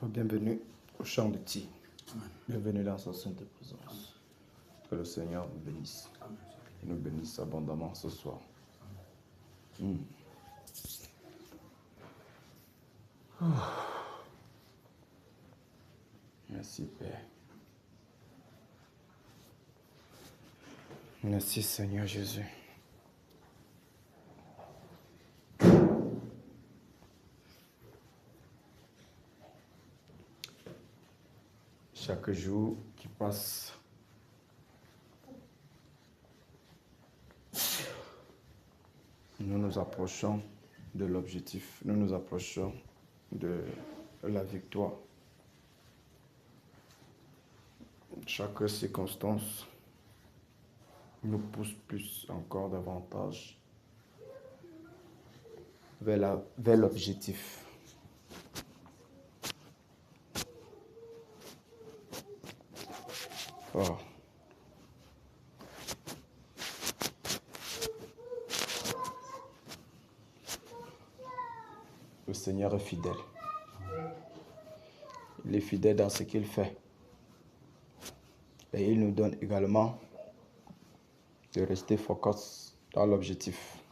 Bienvenue au chant de Ti. Bienvenue dans sa sainte présence. Que le Seigneur nous bénisse. Et nous bénisse abondamment ce soir. Merci Père. Merci Seigneur Jésus. Chaque jour qui passe, nous nous approchons de l'objectif, nous nous approchons de la victoire. Chaque circonstance nous pousse plus encore davantage vers l'objectif. Oh. Le Seigneur est fidèle. Il est fidèle dans ce qu'il fait. Et il nous donne également de rester focus dans l'objectif.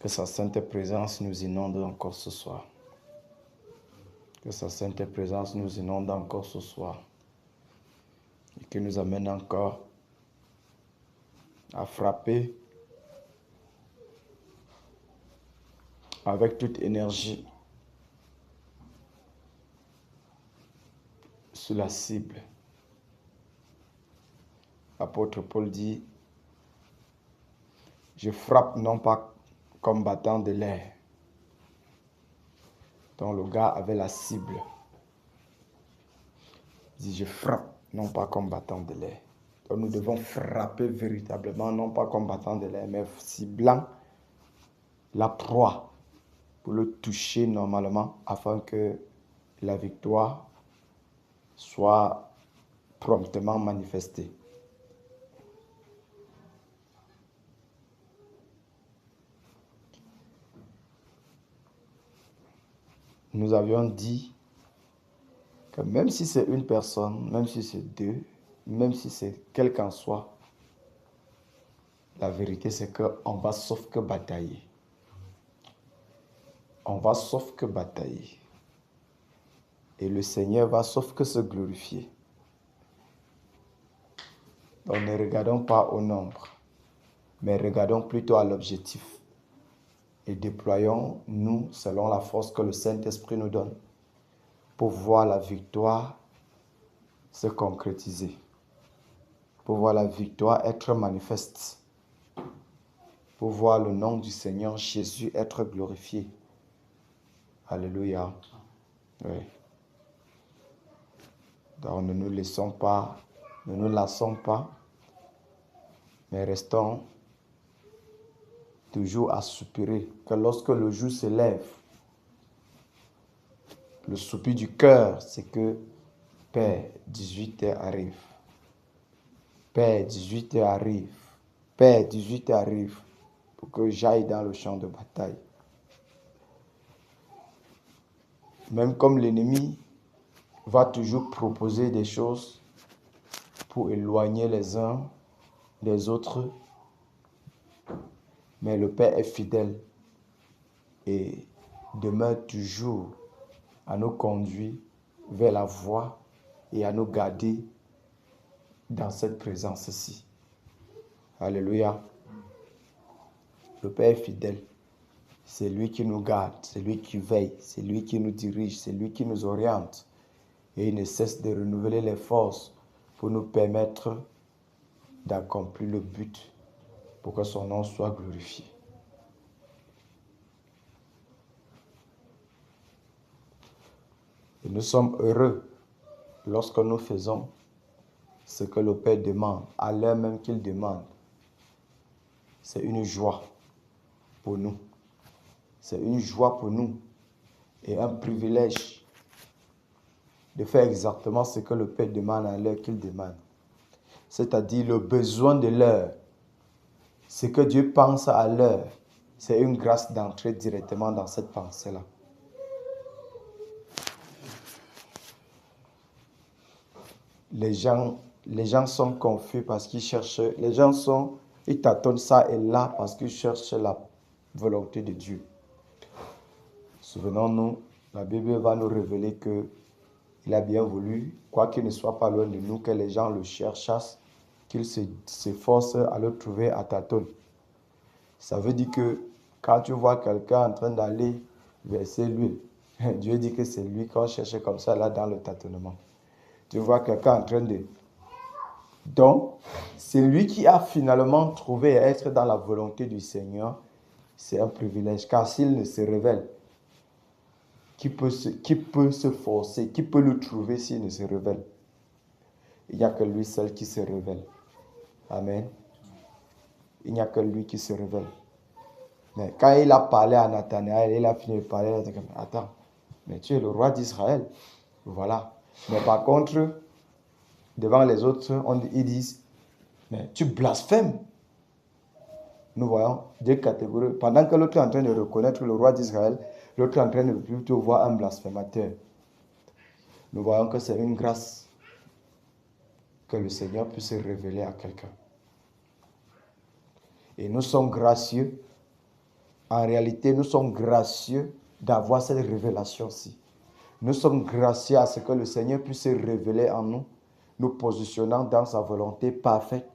Que sa sainte présence nous inonde encore ce soir. Que sa sainte présence nous inonde encore ce soir. Et qui nous amène encore à frapper avec toute énergie sur la cible. L'apôtre Paul dit, je frappe non pas comme battant de l'air. Donc le gars avait la cible. Il dit, je frappe non pas comme battant de l'air. Donc nous devons frapper véritablement, non pas comme battant de l'air, mais ciblant la proie pour le toucher normalement afin que la victoire soit promptement manifestée. Nous avions dit que même si c'est une personne, même si c'est deux, même si c'est quel qu'en soit, la vérité c'est qu'on va sauf que batailler. On va sauf que batailler. Et le Seigneur va sauf que se glorifier. Donc ne regardons pas au nombre, mais regardons plutôt à l'objectif. Et déployons-nous selon la force que le Saint-Esprit nous donne pour voir la victoire se concrétiser, pour voir la victoire être manifeste, pour voir le nom du Seigneur Jésus être glorifié. Alléluia. Oui. Donc ne nous laissons pas, ne nous lassons pas, mais restons toujours à soupirer, que lorsque le jour se lève, le soupir du cœur, c'est que Père, 18h arrive. Père, 18h arrive. Père, 18h arrive pour que j'aille dans le champ de bataille. Même comme l'ennemi va toujours proposer des choses pour éloigner les uns des autres, mais le Père est fidèle et demeure toujours à nous conduire vers la voie et à nous garder dans cette présence-ci. Alléluia. Le Père est fidèle. C'est lui qui nous garde, c'est lui qui veille, c'est lui qui nous dirige, c'est lui qui nous oriente. Et il ne cesse de renouveler les forces pour nous permettre d'accomplir le but pour que son nom soit glorifié. Et nous sommes heureux lorsque nous faisons ce que le Père demande, à l'heure même qu'il demande. C'est une joie pour nous. C'est une joie pour nous et un privilège de faire exactement ce que le Père demande à l'heure qu'il demande. C'est-à-dire le besoin de l'heure. Ce que Dieu pense à l'heure, c'est une grâce d'entrer directement dans cette pensée-là. les gens sont confus parce qu'ils cherchent, ils tâtonnent ça et là parce qu'ils cherchent la volonté de Dieu. Souvenons-nous, la Bible va nous révéler que il a bien voulu, quoi qu'il ne soit pas loin de nous, que les gens le cherchent, qu'ils s'efforcent à le trouver à tâtons. Ça veut dire que quand tu vois quelqu'un en train d'aller verser l'huile, Dieu dit que c'est lui qu'on cherche comme ça là dans le tâtonnement. Tu vois quelqu'un en train de... Donc, c'est lui qui a finalement trouvé à être dans la volonté du Seigneur. C'est un privilège, car s'il ne se révèle, qui peut se forcer, qui peut le trouver s'il ne se révèle? Il n'y a que lui seul qui se révèle. Amen. Il n'y a que lui qui se révèle. Mais quand il a parlé à Nathanaël, il a fini de parler, il a dit, attends, mais tu es le roi d'Israël. Voilà. Mais par contre, devant les autres, ils disent, mais tu blasphèmes. Nous voyons deux catégories. Pendant que l'autre est en train de reconnaître le roi d'Israël, l'autre est en train de plutôt voir un blasphémateur. Nous voyons que c'est une grâce que le Seigneur puisse se révéler à quelqu'un. Et nous sommes gracieux. En réalité, nous sommes gracieux d'avoir cette révélation-ci. Nous sommes gracieux à ce que le Seigneur puisse se révéler en nous, nous positionnant dans sa volonté parfaite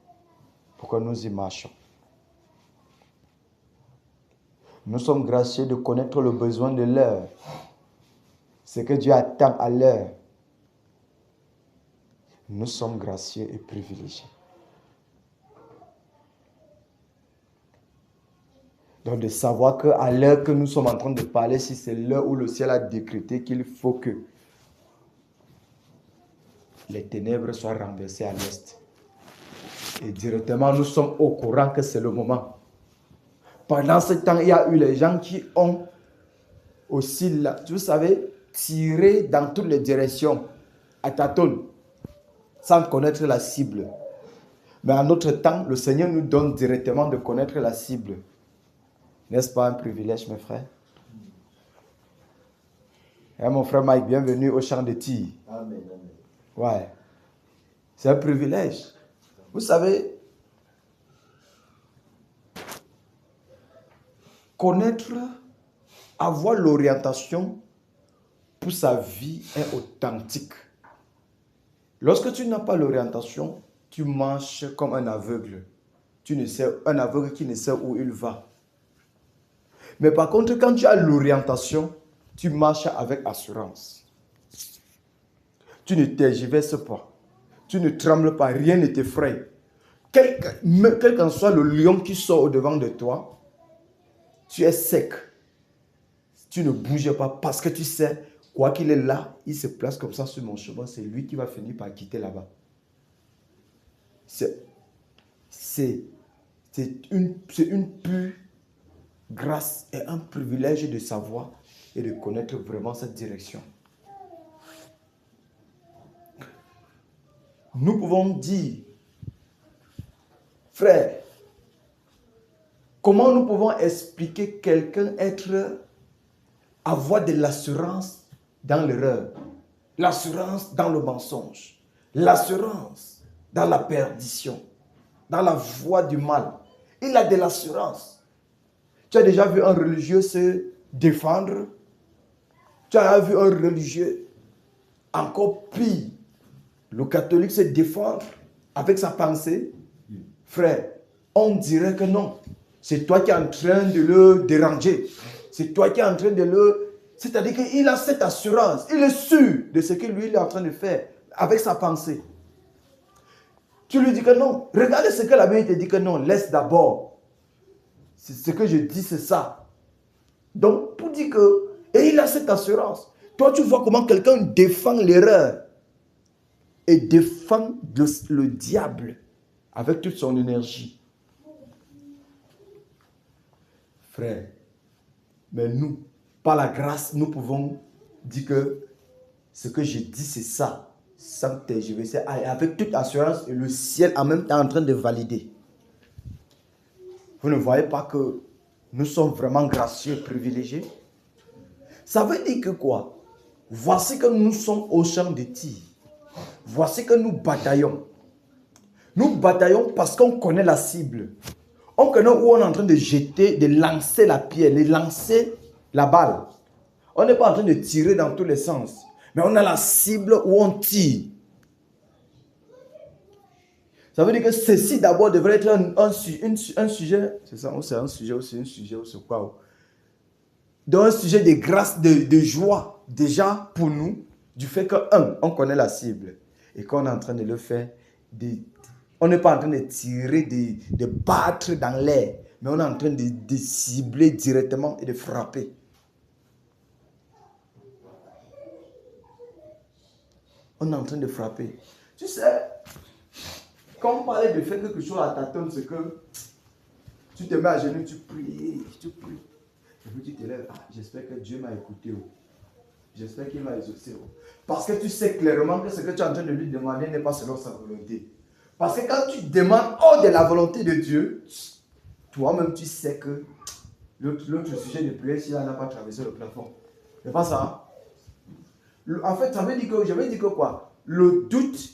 pour que nous y marchions. Nous sommes gracieux de connaître le besoin de l'heure, ce que Dieu attend à l'heure. Nous sommes gracieux et privilégiés. Donc de savoir qu'à l'heure que nous sommes en train de parler, si c'est l'heure où le ciel a décrété qu'il faut que les ténèbres soient renversées à l'est. Et directement, nous sommes au courant que c'est le moment. Pendant ce temps, il y a eu les gens qui ont aussi, là, vous savez, tiré dans toutes les directions à tâtons, sans connaître la cible. Mais en notre temps, le Seigneur nous donne directement de connaître la cible. N'est-ce pas un privilège, mes frères? Et mon frère Mike, bienvenue au champ de tir. Amen, amen. Ouais. C'est un privilège. Vous savez, connaître, avoir l'orientation pour sa vie est authentique. Lorsque tu n'as pas l'orientation, tu marches comme un aveugle. Un aveugle qui ne sait où il va. Mais par contre, quand tu as l'orientation, tu marches avec assurance. Tu ne tergiverses pas. Tu ne trembles pas, rien ne t'effraie. Quel qu'en soit le lion qui sort au-devant de toi, tu es sec. Tu ne bouges pas parce que tu sais, quoi qu'il est là, il se place comme ça sur mon chemin, c'est lui qui va finir par quitter là-bas. C'est une pure grâce et un privilège de savoir et de connaître vraiment cette direction. Nous pouvons dire, frère, comment nous pouvons expliquer quelqu'un avoir de l'assurance dans l'erreur, l'assurance dans le mensonge, l'assurance dans la perdition, dans la voie du mal. Il a de l'assurance. Tu as déjà vu un religieux se défendre? Tu as vu un religieux encore pire, le catholique se défendre avec sa pensée? Frère, on dirait que non. C'est toi qui es en train de le déranger. C'est toi qui es en train de le... C'est-à-dire qu'il a cette assurance. Il est sûr de ce que lui il est en train de faire avec sa pensée. Tu lui dis que non. Regarde ce que la Bible te dit que non. Laisse d'abord. C'est ce que je dis, c'est ça. Donc, pour dire que... Et il a cette assurance. Toi, tu vois comment quelqu'un défend l'erreur. Et défend le diable avec toute son énergie. Frère, mais nous, par la grâce, nous pouvons dire que ce que je dis, c'est ça. Sans tergiverser, avec toute assurance, et le ciel en même temps en train de valider. Vous ne voyez pas que nous sommes vraiment gracieux, privilégiés? Ça veut dire que quoi? Voici que nous sommes au champ de tir. voici que nous bataillons. Nous bataillons parce qu'on connaît la cible. On connaît où on est en train de jeter, de lancer la pierre, de lancer la balle. On n'est pas en train de tirer dans tous les sens. Mais on a la cible où on tire. Ça veut dire que ceci d'abord devrait être un sujet. C'est ça, ou c'est un sujet, ou c'est un sujet, ou c'est quoi. Donc un sujet de grâce, de joie, déjà pour nous, du fait que, on connaît la cible. Et qu'on est en train de le faire, on n'est pas en train de tirer, de battre dans l'air, mais on est en train de cibler directement et de frapper. On est en train de frapper. Tu sais, quand on parlait de faire quelque chose à ta tonne, c'est que tu te mets à genoux, tu pries. Et puis tu te lèves. J'espère que Dieu m'a écouté. J'espère qu'il m'a exaucé. Parce que tu sais clairement que ce que tu es en train de lui demander n'est pas selon sa volonté. Parce que quand tu demandes hors de la volonté de Dieu, toi-même tu sais que l'autre sujet de prière, s'il n'a pas traversé le plafond. C'est pas ça. En fait, ça veut dire que, je veux dire que quoi? Le doute,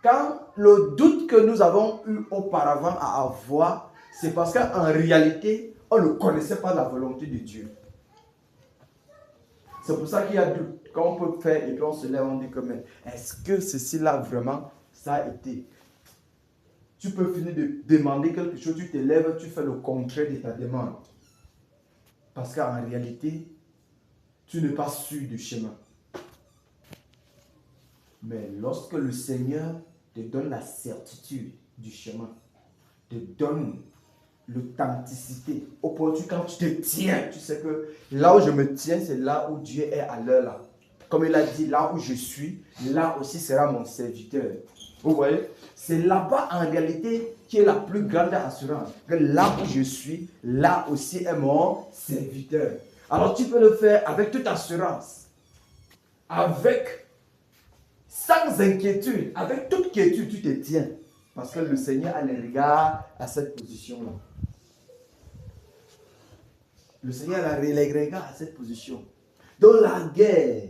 quand le doute que nous avons eu auparavant à avoir, c'est parce qu'en réalité, on ne connaissait pas la volonté de Dieu. C'est pour ça qu'il y a doute. Quand on peut faire et puis on se lève, on dit que mais est-ce que ceci-là vraiment, ça a été? Tu peux finir de demander quelque chose, tu te lèves, tu fais le contraire de ta demande. Parce qu'en réalité, tu n'es pas sûr du chemin. Mais lorsque le Seigneur te donne la certitude du chemin, te donne l'authenticité, au point où quand tu te tiens, tu sais que là où je me tiens, c'est là où Dieu est à l'heure là. Comme il a dit, là où je suis, là aussi sera mon serviteur. Vous voyez? C'est là-bas en réalité qui est la plus grande assurance. Que là où je suis, là aussi est mon serviteur. Alors tu peux le faire avec toute assurance. Sans inquiétude, avec toute quiétude, tu te tiens. Parce que le Seigneur a les regards à cette position-là. Le Seigneur a les regards à cette position. Dans la guerre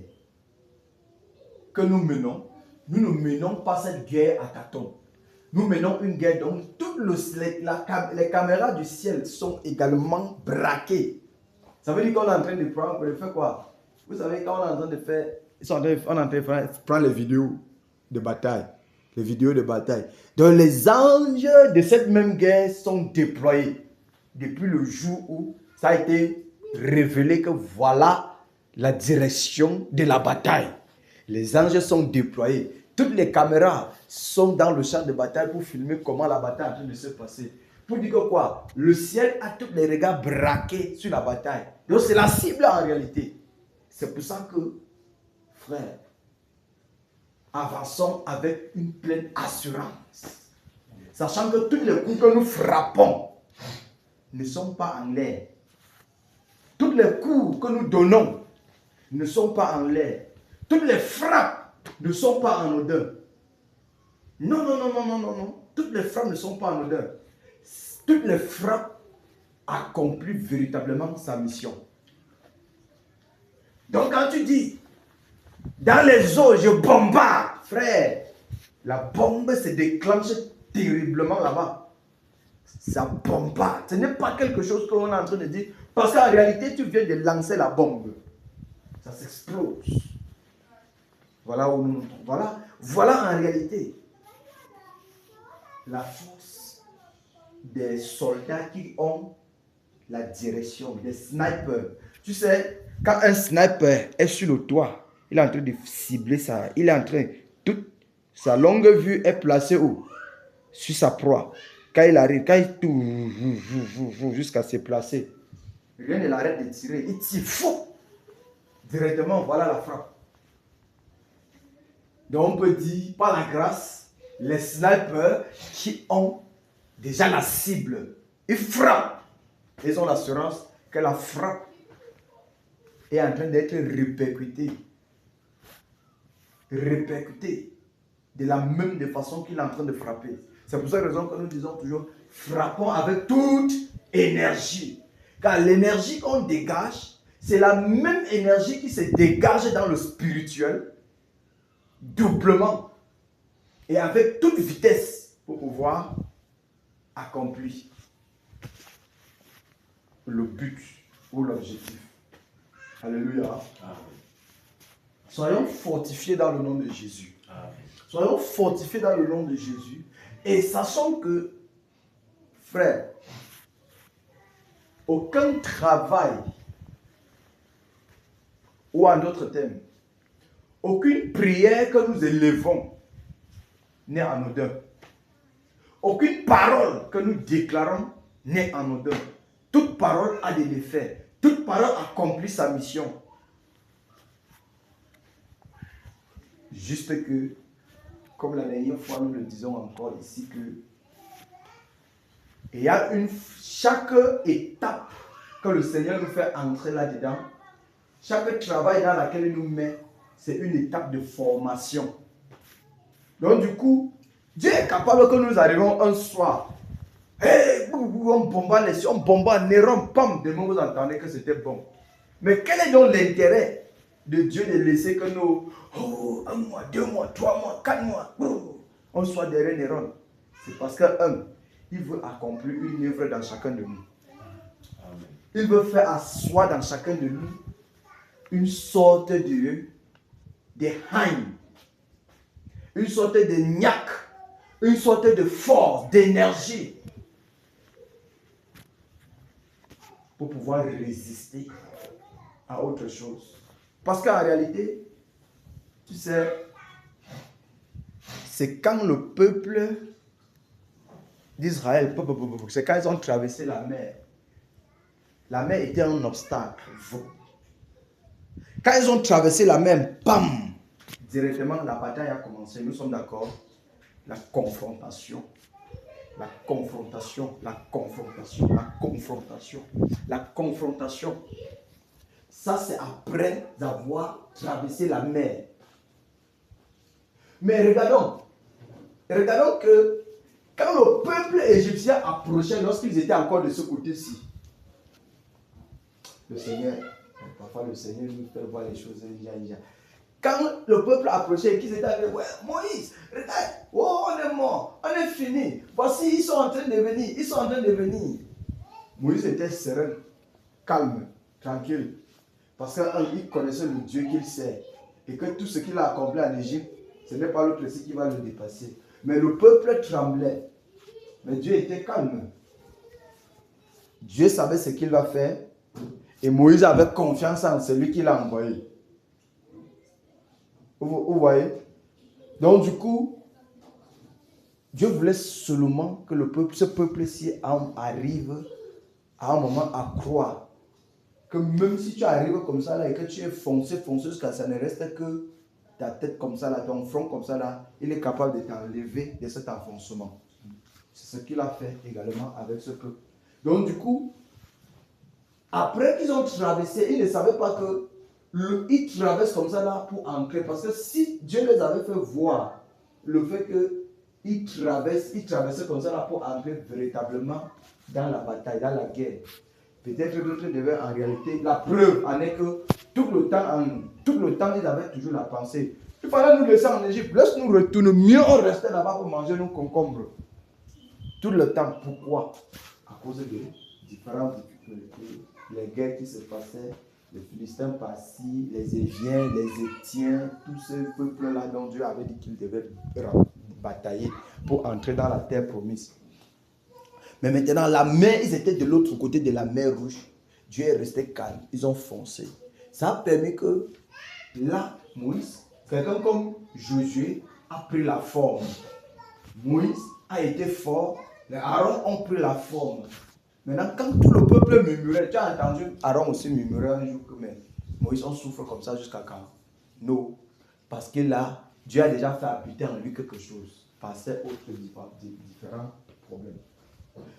que nous menons, nous ne menons pas cette guerre à tâtons. Nous menons une guerre dont toutes les caméras du ciel sont également braquées. Ça veut dire qu'on est en train de prendre, pour faire quoi? Vous savez, quand on est en train de faire, on est en train de prendre les vidéos de bataille. Les vidéos de bataille. Donc les anges de cette même guerre sont déployés. Depuis le jour où ça a été révélé que voilà la direction de la bataille. Les anges sont déployés. Toutes les caméras sont dans le champ de bataille pour filmer comment la bataille est en train de se passer. Pour dire que quoi? Le ciel a tous les regards braqués sur la bataille. Donc c'est la cible en réalité. C'est pour ça que, frère, avançons avec une pleine assurance. Sachant que tous les coups que nous frappons ne sont pas en l'air. Tous les coups que nous donnons ne sont pas en l'air. Toutes les frappes ne sont pas en odeur. Non. Toutes les frappes ne sont pas en odeur. Toutes les frappes accomplissent véritablement sa mission. Donc quand tu dis, dans les eaux, je bombarde, frère, la bombe se déclenche terriblement là-bas. Ça bombarde. Ce n'est pas quelque chose qu'on est en train de dire, parce qu'en réalité, tu viens de lancer la bombe. Ça s'explose. Voilà où nous nous trouvons. Voilà en réalité la force des soldats qui ont la direction, des snipers. Tu sais, quand un sniper est sur le toit, il est en train de cibler ça. Il est en train, toute sa longue vue est placée où? Sur sa proie. Quand il arrive, quand il tourne jusqu'à se placer, rien ne l'arrête de tirer. Il tire fou. Directement, voilà la frappe. Donc on peut dire, par la grâce, les snipers qui ont déjà la cible, ils frappent. Ils ont l'assurance que la frappe est en train d'être répercutée. Répercutée de la même façon qu'il est en train de frapper. C'est pour cette raison que nous disons toujours, frappons avec toute énergie. Car l'énergie qu'on dégage, c'est la même énergie qui se dégage dans le spirituel, doublement. et avec toute vitesse pour pouvoir accomplir le but ou l'objectif. Alléluia. Amen. Soyons fortifiés dans le nom de Jésus. Amen. Soyons fortifiés dans le nom de Jésus et sachons que, frère, aucun travail, ou en d'autres termes, aucune prière que nous élevons n'est anodin. Aucune parole que nous déclarons n'est anodin. Toute parole a des effets. Toute parole accomplit sa mission. Juste que, comme la dernière fois nous le disons encore ici, que il y a chaque étape que le Seigneur nous fait entrer là-dedans, chaque travail dans lequel il nous met, c'est une étape de formation. Donc du coup, Dieu est capable que nous arrivons un soir, hey, on bombarde les cieux, on bombarde Néron, pam, demain vous entendez que c'était bon. Mais quel est donc l'intérêt de Dieu de laisser que nous, un mois, 2 mois, 3 mois, 4 mois, on soit derrière Néron? C'est parce que, il veut accomplir une œuvre dans chacun de nous. Amen. Il veut faire asseoir dans chacun de nous une sorte de haine, une sorte de niaque, une sorte de force, d'énergie pour pouvoir résister à autre chose. Parce qu'en réalité, tu sais, c'est quand le peuple d'Israël, c'est quand ils ont traversé la mer. La mer était un obstacle. Quand ils ont traversé la mer, bam, directement la bataille a commencé. Nous sommes d'accord? La confrontation. La confrontation, la confrontation, la confrontation, la confrontation. Ça, c'est après avoir traversé la mer. Mais regardons que quand le peuple égyptien approchait, lorsqu'ils étaient encore de ce côté-ci, le Seigneur, parfois le Seigneur nous fait voir les choses. Quand le peuple approchait et qu'ils étaient avec, ouais, Moïse, regarde, oh, on est mort, on est fini. Voici, ils sont en train de venir, Moïse était serein, calme, tranquille. Parce qu'il connaissait le Dieu qu'il sert. Et que tout ce qu'il a accompli en Égypte, ce n'est pas l'autre ici qui va le dépasser. Mais le peuple tremblait. Mais Dieu était calme. Dieu savait ce qu'il va faire. Et Moïse avait confiance en celui qui l'a envoyé. Vous voyez? Donc du coup, Dieu voulait seulement que ce peuple-ci arrive à un moment à croire que même si tu arrives comme ça là et que tu es foncé jusqu'à ça ne reste que ta tête comme ça là, ton front comme ça là, il est capable de t'enlever de cet enfoncement. C'est ce qu'il a fait également avec ce peuple. Donc du coup, après qu'ils ont traversé, ils ne savaient pas qu'ils traversent comme ça là pour entrer. Parce que si Dieu les avait fait voir le fait qu'ils traversaient comme ça là pour entrer véritablement dans la bataille, dans la guerre, peut-être que d'autres devaient en réalité, la preuve en est que tout le temps, ils avaient toujours la pensée. Il fallait nous laisser en Égypte, laisse-nous retourner, mieux on restait là-bas pour manger nos concombres. Tout le temps, pourquoi? À cause de différentes difficultés, les guerres qui se passaient, les Philistins par-ci, les Éviens, les Étiens, tous ces peuples-là dont Dieu avait dit qu'ils devaient batailler pour entrer dans la terre promise. Mais maintenant, la mer, ils étaient de l'autre côté de la mer Rouge. Dieu est resté calme. Ils ont foncé. Ça a permis que là, Moïse, quelqu'un comme Josué, a pris la forme. Moïse a été fort. Les Aaron ont pris la forme. Maintenant, quand tout le peuple murmurait, tu as entendu Aaron aussi murmurer un jour que mais Moïse, on souffre comme ça jusqu'à quand? Non. Parce que là, Dieu a déjà fait habiter en lui quelque chose. Par ces autres différents problèmes.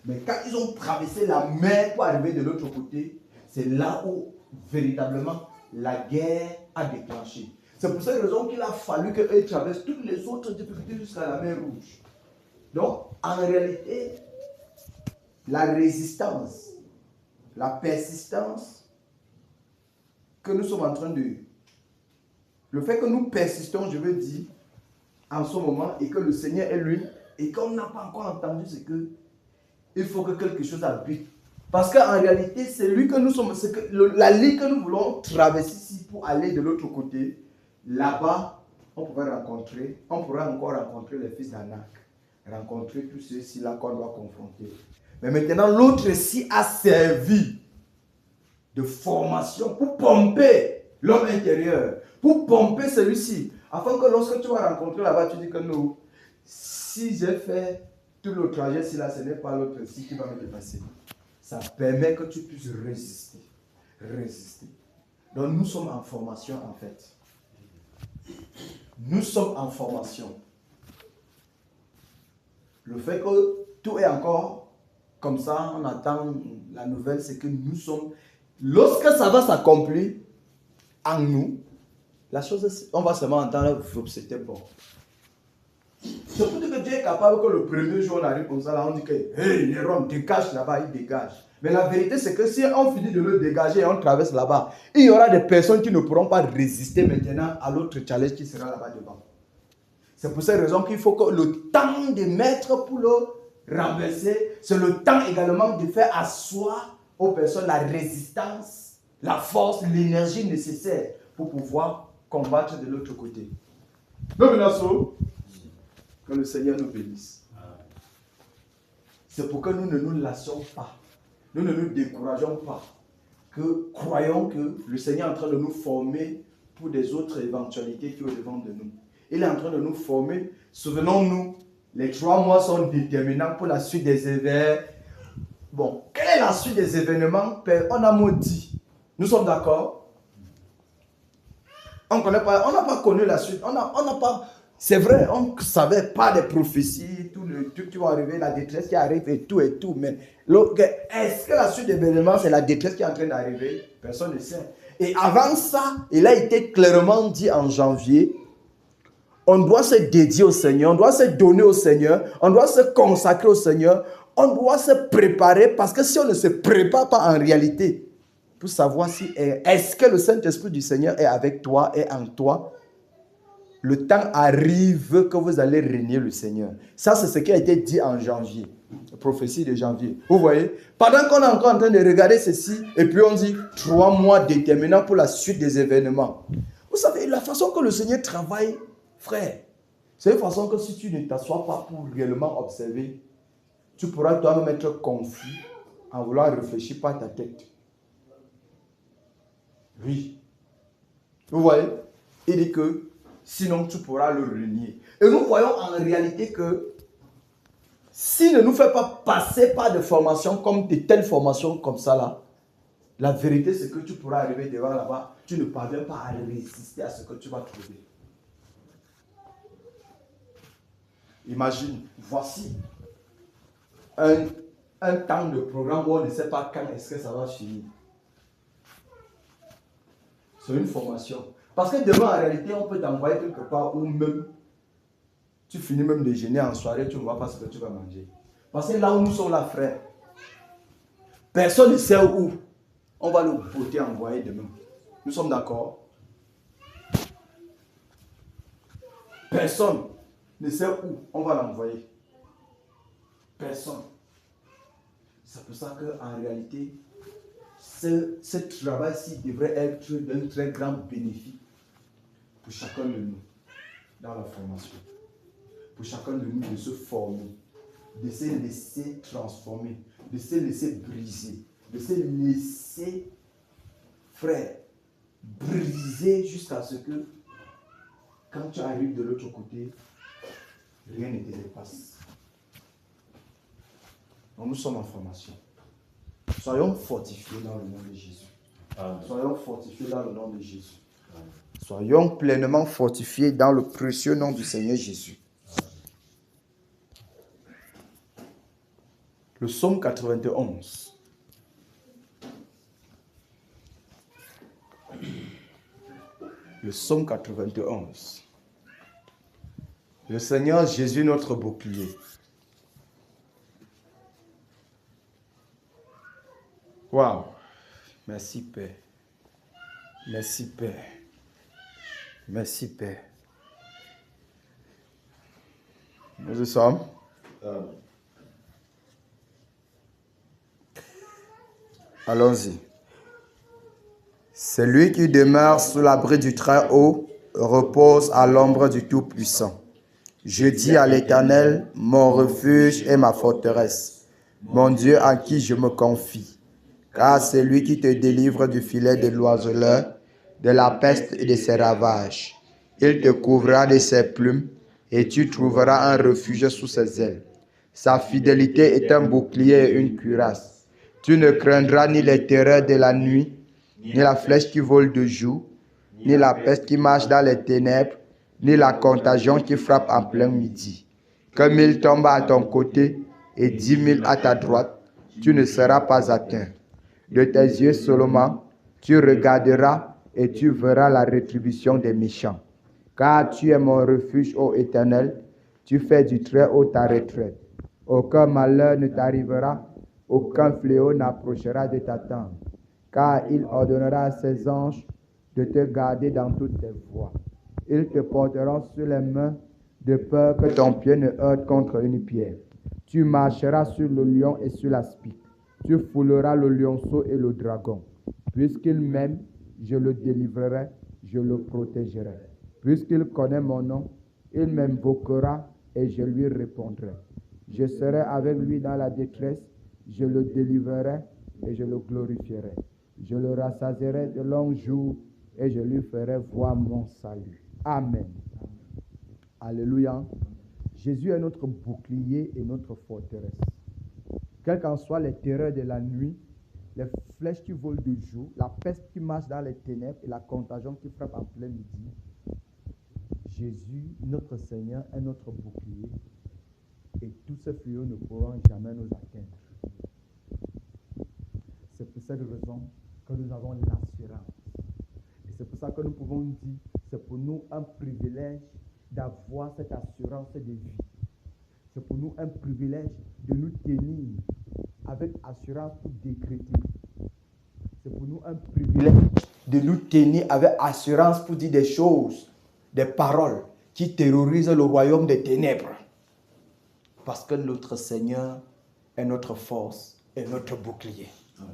Mais quand ils ont traversé la mer pour arriver de l'autre côté, c'est là où véritablement la guerre a déclenché. C'est pour cette raison qu'il a fallu qu'eux traversent toutes les autres difficultés jusqu'à la mer Rouge. Donc, en réalité, la résistance, la persistance que nous sommes en train de... Le fait que nous persistons, je veux dire, en ce moment et que le Seigneur est lui, et qu'on n'a pas encore entendu, c'est que il faut que quelque chose habite. Parce qu'en réalité, c'est lui que nous sommes, c'est que la ligne que nous voulons traverser ici pour aller de l'autre côté, là-bas, on pourra encore rencontrer les fils d'Anak, rencontrer tous ceux-ci là qu'on doit confronter. Mais maintenant, l'autre ici a servi de formation pour pomper l'homme intérieur, pour pomper celui-ci, afin que lorsque tu vas rencontrer là-bas, tu dis que non, si j'ai fait tout le trajet, si là, ce n'est pas l'autre ici qui va me dépasser. Ça permet que tu puisses résister. Résister. Donc nous sommes en formation en fait. Nous sommes en formation. Le fait que tout est encore comme ça, on attend la nouvelle, c'est que nous sommes... Lorsque ça va s'accomplir en nous, la chose, on va seulement entendre, c'était bon. C'est pour dire que Dieu est capable que le premier jour on arrive comme ça, là, on dit que hey, Néron, dégage là-bas, il dégage. Mais la vérité, c'est que si on finit de le dégager et on traverse là-bas, il y aura des personnes qui ne pourront pas résister maintenant à l'autre challenge qui sera là-bas devant. C'est pour cette raison qu'il faut que le temps de mettre pour le renverser, c'est le temps également de faire asseoir aux personnes la résistance, la force, l'énergie nécessaire pour pouvoir combattre de l'autre côté. Donc, que le Seigneur nous bénisse. C'est pour que nous ne nous lassions pas. Nous ne nous décourageons pas. Que croyons que le Seigneur est en train de nous former pour des autres éventualités qui sont devant de nous. Il est en train de nous former. Souvenons-nous, les 3 mois sont déterminants pour la suite des événements. Bon, quelle est la suite des événements? On a maudit. Nous sommes d'accord? On n'a pas connu la suite. On n'a pas... C'est vrai, on ne savait pas des prophéties, tout le truc qui va arriver, la détresse qui arrive et tout, mais est-ce que la suite des événements, c'est la détresse qui est en train d'arriver? Personne ne sait. Et avant ça, il a été clairement dit en janvier, on doit se dédier au Seigneur, on doit se donner au Seigneur, on doit se consacrer au Seigneur, on doit se préparer, parce que si on ne se prépare pas en réalité, pour savoir si est-ce que le Saint-Esprit du Seigneur est avec toi, est en toi, le temps arrive que vous allez régner le Seigneur. Ça, c'est ce qui a été dit en janvier. La prophétie de janvier. Vous voyez? Pendant qu'on est encore en train de regarder ceci, et puis on dit 3 mois déterminants pour la suite des événements. Vous savez, la façon que le Seigneur travaille, frère, c'est une façon que si tu ne t'assois pas pour réellement observer, tu pourras toi-même être confus en voulant réfléchir par ta tête. Oui. Vous voyez? Il dit que sinon, tu pourras le renier. Et nous voyons en réalité que s'il ne nous fait pas passer par des formations comme de telles formations comme ça là, la vérité c'est que tu pourras arriver devant là-bas, tu ne parviens pas à résister à ce que tu vas trouver. Imagine, voici un temps de programme où on ne sait pas quand est-ce que ça va finir. C'est une formation. Parce que demain, en réalité, on peut t'envoyer quelque part où même tu finis même déjeuner en soirée, tu ne vois pas ce que tu vas manger. Parce que là où nous sommes là, frère, personne ne sait où on va le porter envoyer demain. Nous sommes d'accord? Personne ne sait où on va l'envoyer. Personne. C'est pour ça qu'en réalité, ce travail-ci devrait être d'un très grand bénéfice pour chacun de nous dans la formation. Pour chacun de nous de se former, de se laisser transformer, de se laisser briser, de se laisser, frère, briser jusqu'à ce que quand tu arrives de l'autre côté, rien ne te dépasse. Donc nous sommes en formation. Soyons fortifiés dans le nom de Jésus. Amen. Soyons fortifiés dans le nom de Jésus. Amen. Soyons pleinement fortifiés dans le précieux nom du Seigneur Jésus. Le psaume 91. Le psaume 91. Le Seigneur Jésus, notre bouclier. Waouh! Merci Père. Merci Père. Merci Père. Nous y sommes. Allons-y. Celui qui demeure sous l'abri du Très-Haut repose à l'ombre du Tout-Puissant. Je dis à l'Éternel, mon refuge et ma forteresse, mon Dieu en qui je me confie. Car c'est lui qui te délivre du filet de l'oiseleur, de la peste et de ses ravages. Il te couvrira de ses plumes et tu trouveras un refuge sous ses ailes. Sa fidélité est un bouclier et une cuirasse. Tu ne craindras ni les terreurs de la nuit, ni la flèche qui vole de jour, ni la peste qui marche dans les ténèbres, ni la contagion qui frappe en plein midi. Que 1000 tombent à ton côté et 10 000 à ta droite, tu ne seras pas atteint. De tes yeux seulement, tu regarderas et tu verras la rétribution des méchants. Car tu es mon refuge, ô Éternel, tu fais du Très-Haut ta retraite. Aucun malheur ne t'arrivera, aucun fléau n'approchera de ta tente. Car il ordonnera à ses anges de te garder dans toutes tes voies. Ils te porteront sur les mains de peur que ton pied ne heurte contre une pierre. Tu marcheras sur le lion et sur l'aspic. Tu fouleras le lionceau et le dragon. Puisqu'il m'aime, je le délivrerai, je le protégerai. Puisqu'il connaît mon nom, il m'invoquera et je lui répondrai. Je serai avec lui dans la détresse, je le délivrerai et je le glorifierai. Je le rassasierai de longs jours et je lui ferai voir mon salut. Amen. Alléluia. Jésus est notre bouclier et notre forteresse. Quelles qu'en soient les terreurs de la nuit, les flèches qui volent de jour, la peste qui marche dans les ténèbres et la contagion qui frappe en plein midi, Jésus, notre Seigneur, est notre bouclier et tous ces fléaux ne pourront jamais nous atteindre. C'est pour cette raison que nous avons l'assurance. Et c'est pour ça que nous pouvons dire, c'est pour nous un privilège d'avoir cette assurance de vie. C'est pour nous un privilège de nous tenir avec assurance pour décréter. C'est pour nous un privilège de nous tenir avec assurance pour dire des choses, des paroles qui terrorisent le royaume des ténèbres. Parce que notre Seigneur est notre force et notre bouclier. Amen.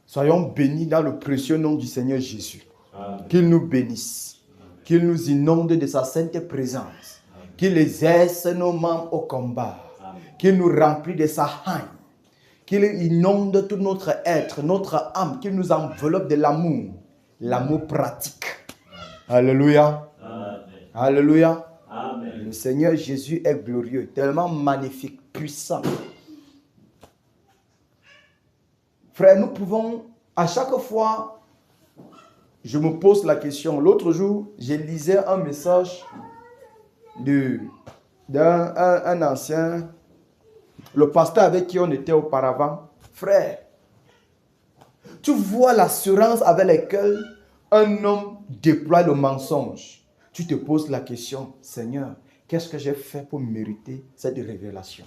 Soyons bénis dans le précieux nom du Seigneur Jésus. Amen. Qu'il nous bénisse. Amen. Qu'il nous inonde de sa sainte présence. Amen. Qu'il exerce nos membres au combat. Amen. Qu'il nous remplit de sa haine. Qu'il inonde tout notre être, notre âme. Qu'il nous enveloppe de l'amour. L'amour pratique. Amen. Alléluia. Amen. Alléluia. Amen. Le Seigneur Jésus est glorieux, tellement magnifique, puissant. Frère, nous pouvons, à chaque fois, je me pose la question. L'autre jour, je lisais un message d'un ancien, le pasteur avec qui on était auparavant. Frère, tu vois l'assurance avec laquelle un homme déploie le mensonge. Tu te poses la question, Seigneur, qu'est-ce que j'ai fait pour mériter cette révélation?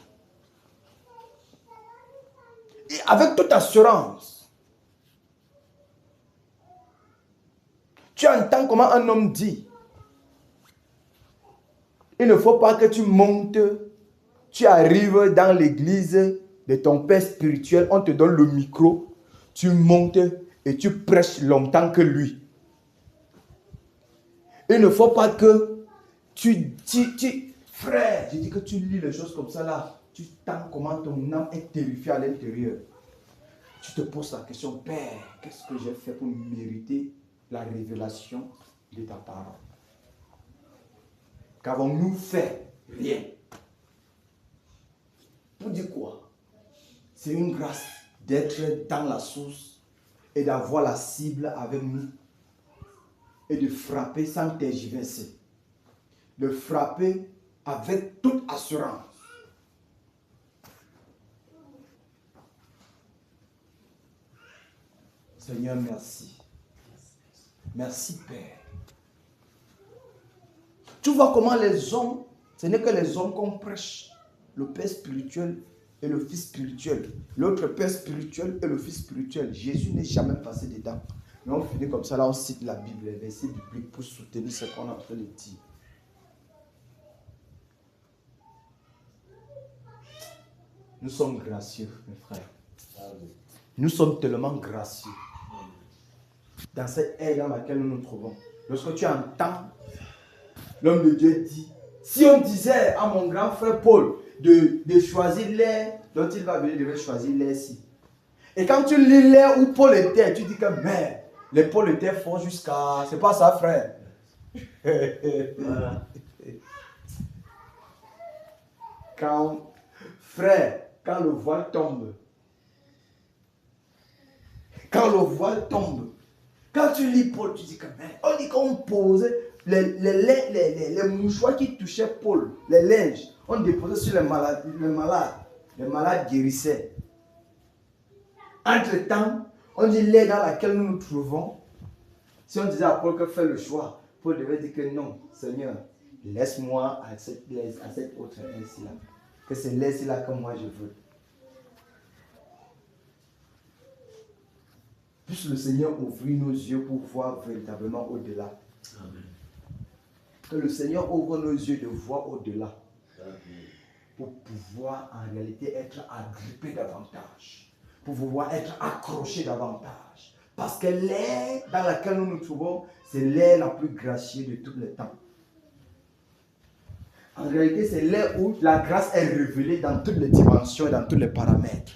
Et avec toute assurance, tu entends comment un homme dit, il ne faut pas que tu montes, tu arrives dans l'église de ton père spirituel, on te donne le micro, tu montes et tu prêches longtemps que lui. Il ne faut pas que frère, je dis que tu lis les choses comme ça là, tu sens comment ton âme est terrifiée à l'intérieur. Tu te poses la question, Père, qu'est-ce que j'ai fait pour mériter la révélation de ta parole? Qu'avons-nous fait? Rien. Pour dire quoi? C'est une grâce d'être dans la source et d'avoir la cible avec nous. Et de frapper sans tergiverser. De frapper avec toute assurance. Seigneur, merci. Merci, Père. Tu vois comment les hommes, ce n'est que les hommes qu'on prêche. Le Père spirituel et le Fils spirituel. L'autre Père spirituel et le Fils spirituel. Jésus n'est jamais passé dedans. Mais on finit comme ça, là on cite la Bible, les versets bibliques pour soutenir ce qu'on est en train de dire. Nous sommes gracieux, mes frères. Nous sommes tellement gracieux dans cette ère dans laquelle nous nous trouvons. Lorsque tu entends l'homme de Dieu dit, si on disait à mon grand frère Paul de choisir l'air dont il va venir, il devait choisir l'air-ci. Et quand tu lis l'air où Paul était, tu dis que merde, les Paul étaient forts jusqu'à... C'est pas ça, frère. Voilà. Quand le voile tombe, quand tu lis Paul, tu dis que merde, on dit qu'on posait les mouchoirs qui touchaient Paul, les linges, on déposait sur les malades guérissaient. Entre-temps, on dit l'air dans laquelle nous nous trouvons. Si on disait à Paul que fait le choix, Paul devait dire que non, Seigneur, laisse-moi à cette autre aile-ci-là. Que c'est l'aile-ci-là que moi je veux. Puisse le Seigneur ouvrir nos yeux pour voir véritablement au-delà. Amen. Que le Seigneur ouvre nos yeux de voir au-delà. Pour pouvoir en réalité être agrippé davantage. Pour pouvoir être accroché davantage. Parce que l'air dans laquelle nous nous trouvons, c'est l'air la plus gracieuse de tous les temps. En réalité, c'est l'air où la grâce est révélée dans toutes les dimensions et dans tous les paramètres.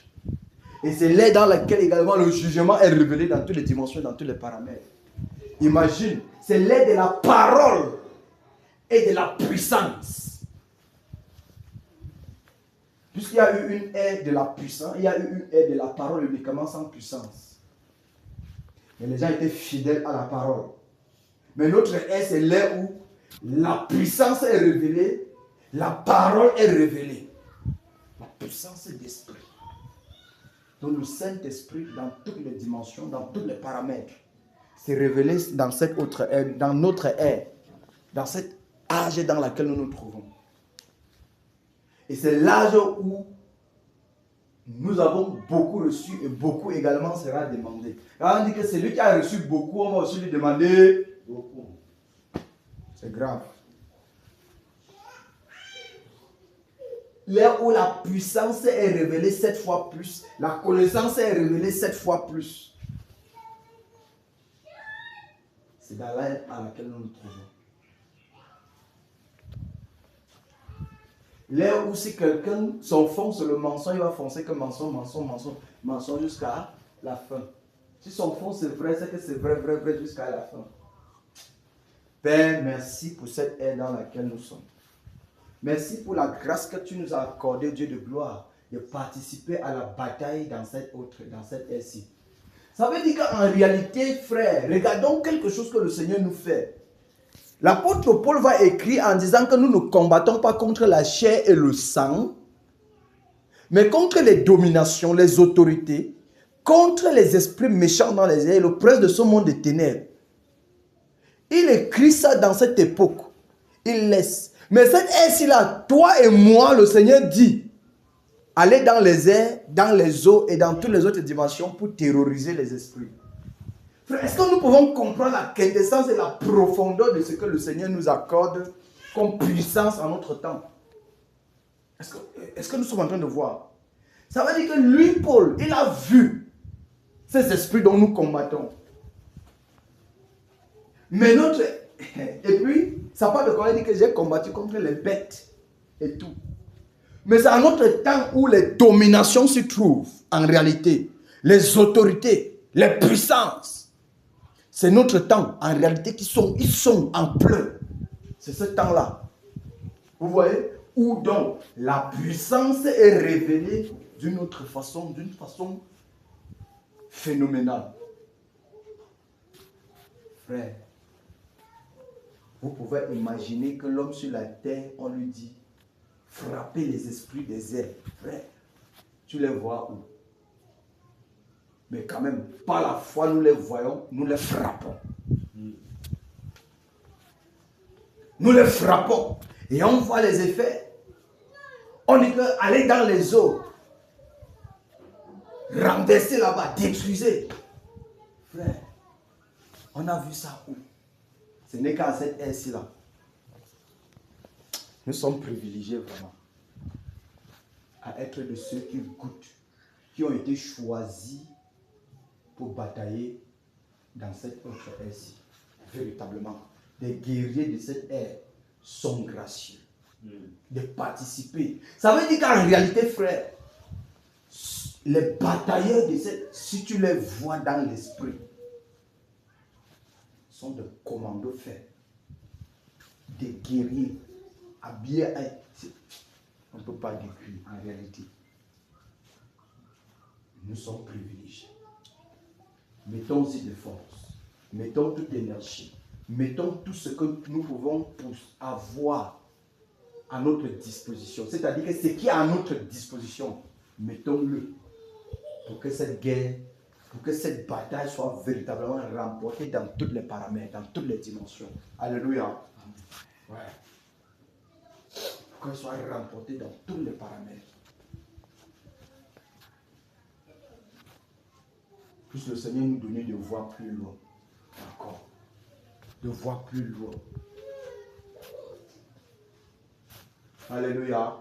Et c'est l'air dans lequel également le jugement est révélé dans toutes les dimensions et dans tous les paramètres. Imagine, c'est l'air de la parole et de la puissance. Puisqu'il y a eu une ère de la puissance, il y a eu une ère de la parole uniquement sans puissance. Mais les gens étaient fidèles à la parole. Mais l'autre ère, c'est l'ère où la puissance est révélée, la parole est révélée. La puissance d'esprit. Donc le Saint-Esprit, dans toutes les dimensions, dans tous les paramètres, s'est révélé dans cette autre ère, dans notre ère, dans cet âge dans lequel nous nous trouvons. Et c'est l'âge où nous avons beaucoup reçu et beaucoup également sera demandé. Quand on dit que celui qui a reçu beaucoup, on va aussi lui demander beaucoup. C'est grave. Là où la puissance est révélée 7 fois plus, la connaissance est révélée 7 fois plus. C'est dans l'ère à laquelle nous nous trouvons. Là où si quelqu'un, son fond c'est le mensonge, il va foncer que mensonge jusqu'à la fin. Si son fond c'est vrai, c'est que c'est vrai jusqu'à la fin. Père, merci pour cette ère dans laquelle nous sommes. Merci pour la grâce que tu nous as accordée, Dieu de gloire, de participer à la bataille dans cette ère-ci. Ça veut dire qu'en réalité, frère, regardons quelque chose que le Seigneur nous fait. L'apôtre Paul va écrire en disant que nous ne combattons pas contre la chair et le sang, mais contre les dominations, les autorités, contre les esprits méchants dans les airs, le prince de ce monde des ténèbres. Il écrit ça dans cette époque. Il laisse. Mais cette ère-ci-là, toi et moi, le Seigneur dit, allez dans les airs, dans les eaux et dans toutes les autres dimensions pour terroriser les esprits. Frère, est-ce que nous pouvons comprendre la quintessence et la profondeur de ce que le Seigneur nous accorde comme puissance en notre temps? Est-ce que nous sommes en train de voir? Ça veut dire que lui, Paul, il a vu ces esprits dont nous combattons. Mais notre... Et puis, ça parle de quoi? Il dit que j'ai combattu contre les bêtes et tout. Mais c'est à notre temps où les dominations se trouvent, en réalité. Les autorités, les puissances. C'est notre temps, en réalité, ils sont en plein. C'est ce temps-là. Vous voyez? Où donc la puissance est révélée d'une autre façon, d'une façon phénoménale. Frère, vous pouvez imaginer que l'homme sur la terre, on lui dit, frappez les esprits des airs. Frère, tu les vois où? Mais quand même, par la foi, nous les voyons, nous les frappons. Nous les frappons. Et on voit les effets. On dit que aller dans les eaux, renverser là-bas, détruisez. Frère, on a vu ça où? Ce n'est qu'à cette ère-ci-là. Nous sommes privilégiés vraiment. à être de ceux qui goûtent, qui ont été choisis pour batailler dans cette autre ère-ci. Véritablement, des guerriers de cette ère sont gracieux. De participer. Ça veut dire qu'en réalité, frère, les batailleurs de cette, si tu les vois dans l'esprit, sont de commandos faits, des guerriers habillés. On ne peut pas décrire en réalité. Nous sommes privilégiés. Mettons aussi des forces, mettons toute l'énergie, mettons tout ce que nous pouvons avoir à notre disposition. C'est-à-dire que ce qui est à notre disposition, mettons-le pour que cette guerre, pour que cette bataille soit véritablement remportée dans tous les paramètres, dans toutes les dimensions. Alléluia. Ouais. Pour qu'elle soit remportée dans tous les paramètres. Puisse le Seigneur nous donner de voir plus loin encore. De voir plus loin. Alléluia.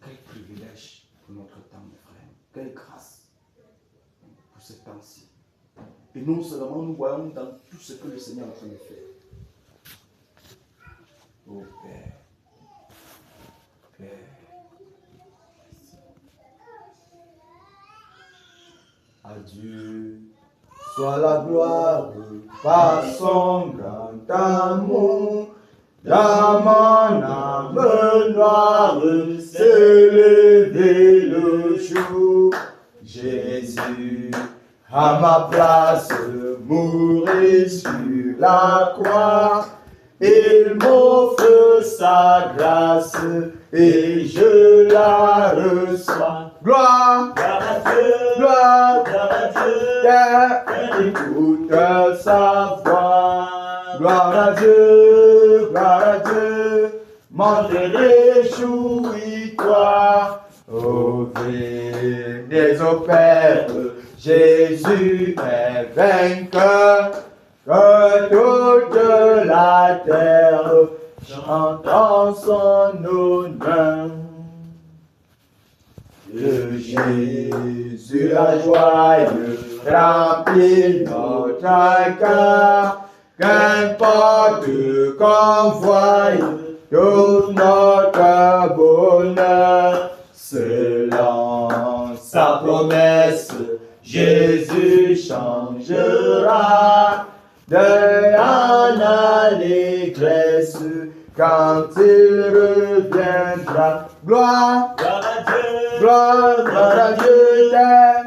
Quel privilège pour notre temps, mes frères. Quelle grâce pour ce temps-ci. Et non seulement nous voyons dans tout ce que le Seigneur est en train de faire. Oh Père. Père. À Dieu soit la gloire par son grand amour. Dans mon âme noire s'est levé le jour. Jésus, à ma place, mourit sur la croix. Il m'offre sa grâce et je la reçois. Gloire, gloire à Dieu, écoute sa voix. Gloire à Dieu, m'en réjouis-toi. Oh, venez au Père, Jésus est vainqueur. Que toute la terre chante en son honneur. De Jésus la joie remplit notre cœur. Qu'importe qu'on voie tout notre bonheur, selon sa promesse, Jésus changera de en allégresse quand il reviendra. Gloire, gloire à Dieu,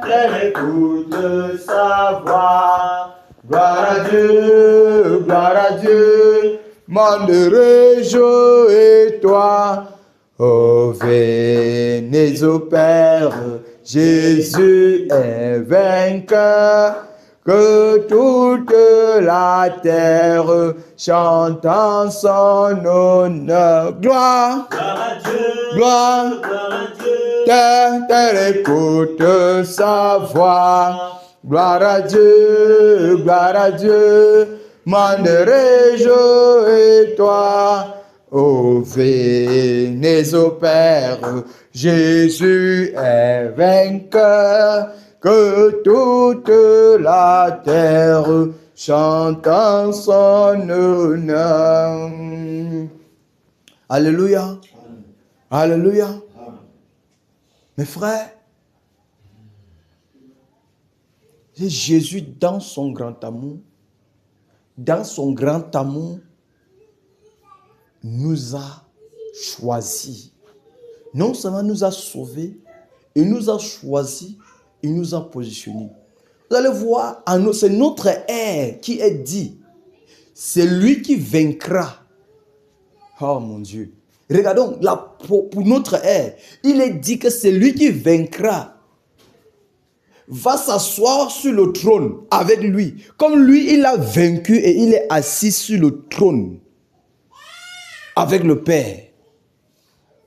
terre écoute sa voix. Gloire à Dieu, monde réjouis-toi. Oh, venez au Père, Jésus est vainqueur. Que toute la terre chante en son honneur. Gloire, gloire à Dieu, terre écoute sa voix. Gloire à Dieu, monde réjouis-toi. Oh, venez au Père, Jésus est vainqueur. Que toute la terre chante en son honneur. Alléluia. Alléluia. Mes frères, Jésus, dans son grand amour, nous a choisis. Non seulement nous a sauvés, il nous a choisis, il nous a positionnés. Vous allez voir, c'est notre ère qui est dit. C'est lui qui vaincra. Oh mon Dieu. Regardons, là, pour notre ère, il est dit que c'est lui qui vaincra. Va s'asseoir sur le trône avec lui. Comme lui, il a vaincu et il est assis sur le trône avec le Père.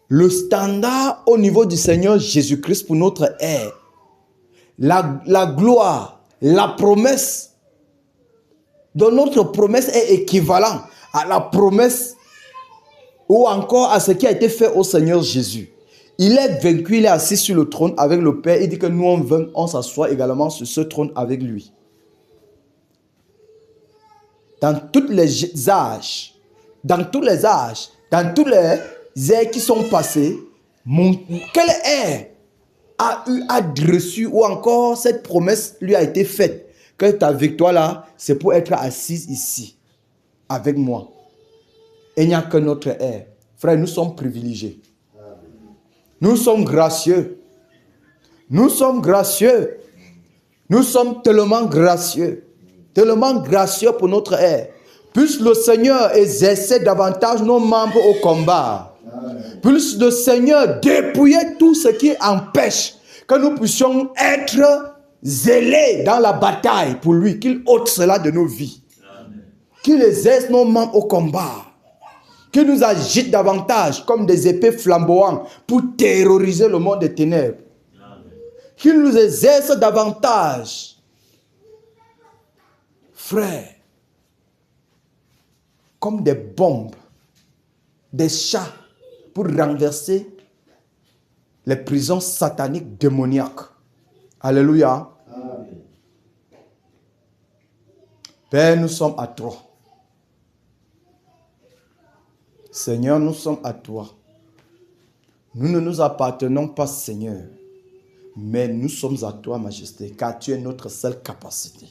Le standard au niveau du Seigneur Jésus-Christ pour notre ère, la gloire, la promesse, dont notre promesse est équivalente à la promesse ou encore à ce qui a été fait au Seigneur Jésus. Il est vaincu, il est assis sur le trône avec le Père. Il dit que nous, on s'assoit également sur ce trône avec lui. Dans tous les âges, dans tous les ères qui sont passés, quelle ère a reçu ou encore cette promesse lui a été faite que ta victoire là, c'est pour être assise ici avec moi. Il n'y a que notre ère. Frère, nous sommes privilégiés. Nous sommes gracieux. Nous sommes gracieux. Nous sommes tellement gracieux. Tellement gracieux pour notre ère. Puisse le Seigneur exercer davantage nos membres au combat. Puisse le Seigneur dépouiller tout ce qui empêche que nous puissions être zélés dans la bataille pour lui. Qu'il ôte cela de nos vies. Qu'il exerce nos membres au combat. Qu'il nous agite davantage comme des épées flamboyantes pour terroriser le monde des ténèbres. Qu'il nous exerce davantage. Frères, comme des bombes, des chats pour renverser les prisons sataniques démoniaques. Alléluia. Amen. Père, nous sommes à toi. Seigneur, nous sommes à toi. Nous ne nous appartenons pas, Seigneur, mais nous sommes à toi, Majesté, car tu es notre seule capacité.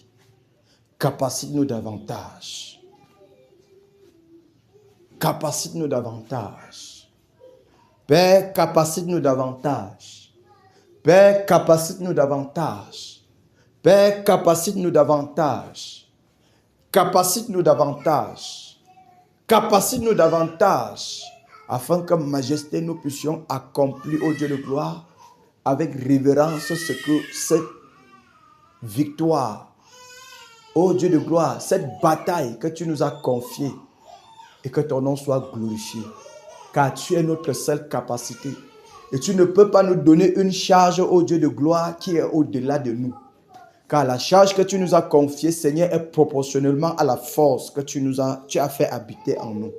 Capacite-nous davantage. Capacite-nous davantage. Père, capacite-nous davantage. Père, capacite-nous davantage. Père, capacite-nous davantage. Capacite-nous davantage. Capacite-nous davantage, afin que, Majesté, nous puissions accomplir, ô Dieu de gloire, avec révérence ce que cette victoire, ô Dieu de gloire, cette bataille que tu nous as confiée, et que ton nom soit glorifié, car tu es notre seule capacité. Et tu ne peux pas nous donner une charge, ô Dieu de gloire, qui est au-delà de nous. Car la charge que tu nous as confiée, Seigneur, est proportionnellement à la force que tu as fait habiter en nous.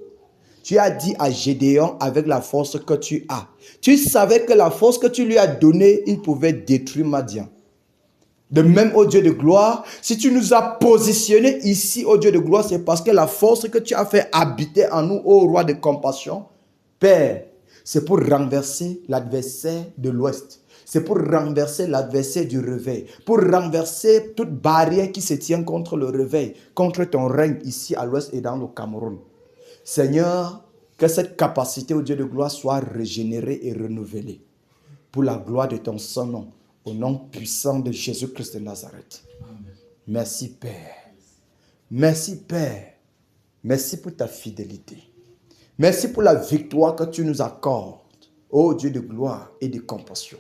Tu as dit à Gédéon, avec la force que tu as, tu savais que la force que tu lui as donnée, il pouvait détruire Madian. De même, ô Dieu de gloire, si tu nous as positionnés ici, ô Dieu de gloire, c'est parce que la force que tu as fait habiter en nous, ô roi de compassion, Père, c'est pour renverser l'adversaire de l'Ouest. C'est pour renverser l'adversaire du réveil. Pour renverser toute barrière qui se tient contre le réveil, contre ton règne ici à l'Ouest et dans le Cameroun. Seigneur, que cette capacité, ô Dieu de gloire, soit régénérée et renouvelée. Pour la gloire de ton saint nom. Au nom puissant de Jésus-Christ de Nazareth. Amen. Merci Père. Merci Père. Merci pour ta fidélité. Merci pour la victoire que tu nous accordes. Ô Dieu de gloire et de compassion.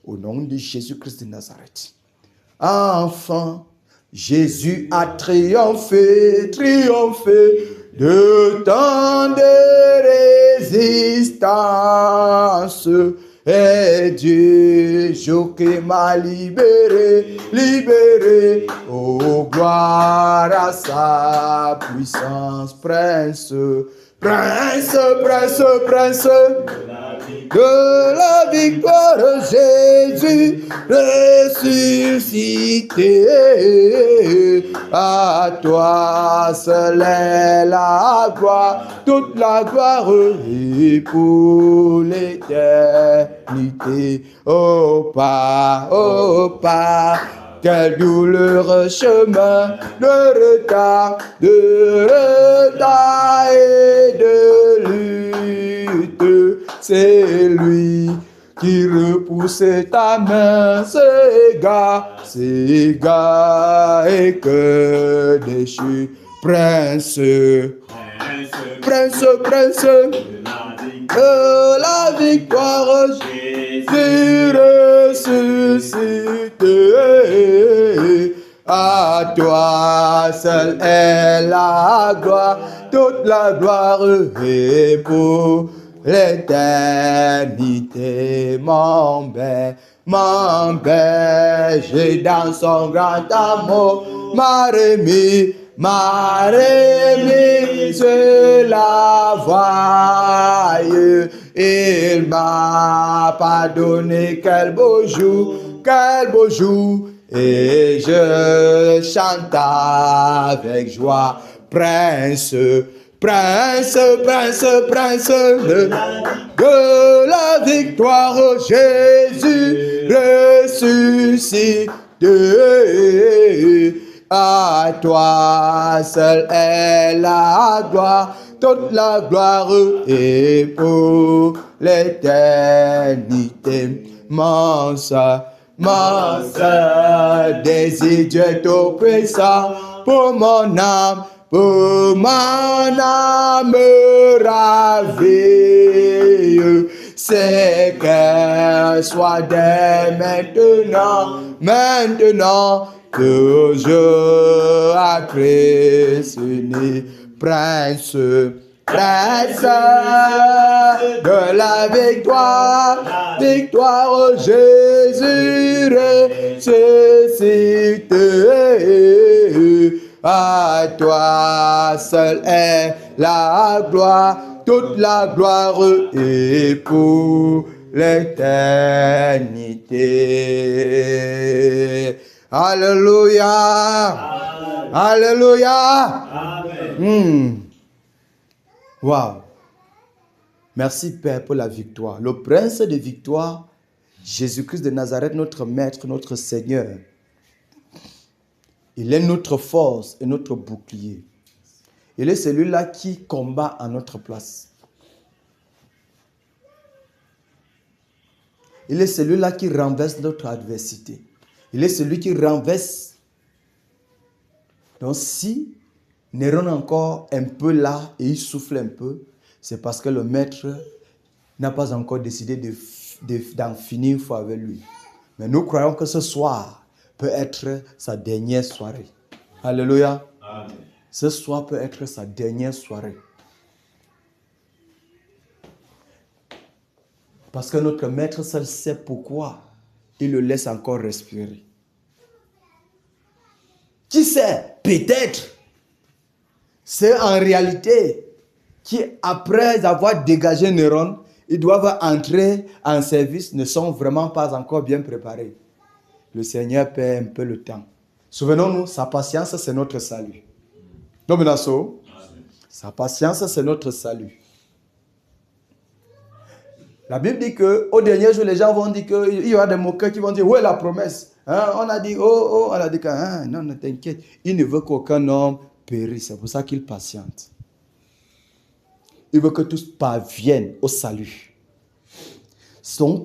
Au nom de Jésus-Christ de Nazareth. Enfin, Jésus a triomphé de tant de résistance. Et Dieu, jour qui m'a libéré, oh gloire à sa puissance, prince, de la victoire, Jésus ressuscité. À toi seul est la gloire, toute la gloire est pour l'éternité. Oh pas, quel douloureux chemin de retard et de lutte. C'est lui qui repousse ta main, s'égare et que déchu. Prince, de la victoire, Jésus ressuscité. À toi seul est la gloire, toute la gloire est pour l'éternité. Mon berger dans son grand amour m'a remis, sur la voie. il m'a pardonné. Quel beau jour, et je chante avec joie. Prince, prince, prince, prince de la victoire, Jésus ressuscité. À toi seul est la gloire, toute la gloire est pour l'éternité. Mon seul désir, Dieu tout puissant, pour mon âme ravie, c'est qu'elle soit dès maintenant, toujours à Christ uni, prince de la victoire, Jésus ressuscité. À toi seul est la gloire, toute la gloire est pour l'éternité. Alléluia. Alléluia. Amen. Wow. Merci Père pour la victoire. Le prince de victoire, Jésus-Christ de Nazareth, notre maître, notre Seigneur. Il est notre force et notre bouclier. Il est celui-là qui combat à notre place. Il est celui-là qui renverse notre adversité. Il est celui qui renverse. Donc si Néron est encore un peu là et il souffle un peu, c'est parce que le maître n'a pas encore décidé d'en finir une fois avec lui. Mais nous croyons que ce soir peut être sa dernière soirée. Alléluia. Amen. Ce soir peut être sa dernière soirée. Parce que notre maître seul sait pourquoi il le laisse encore respirer. Qui sait? Peut-être c'est en réalité qu'après avoir dégagé Néron, ils doivent entrer en service, ne sont vraiment pas encore bien préparés. Le Seigneur perd un peu le temps. Souvenons-nous, sa patience, c'est notre salut. Dominasso, sa patience, c'est notre salut. La Bible dit qu'au dernier jour, les gens vont dire qu'il y aura des moqueurs qui vont dire, où est la promesse? Hein? On a dit, on a dit que, non, ne t'inquiète, il ne veut qu'aucun homme périsse. C'est pour ça qu'il patiente. Il veut que tous parviennent au salut.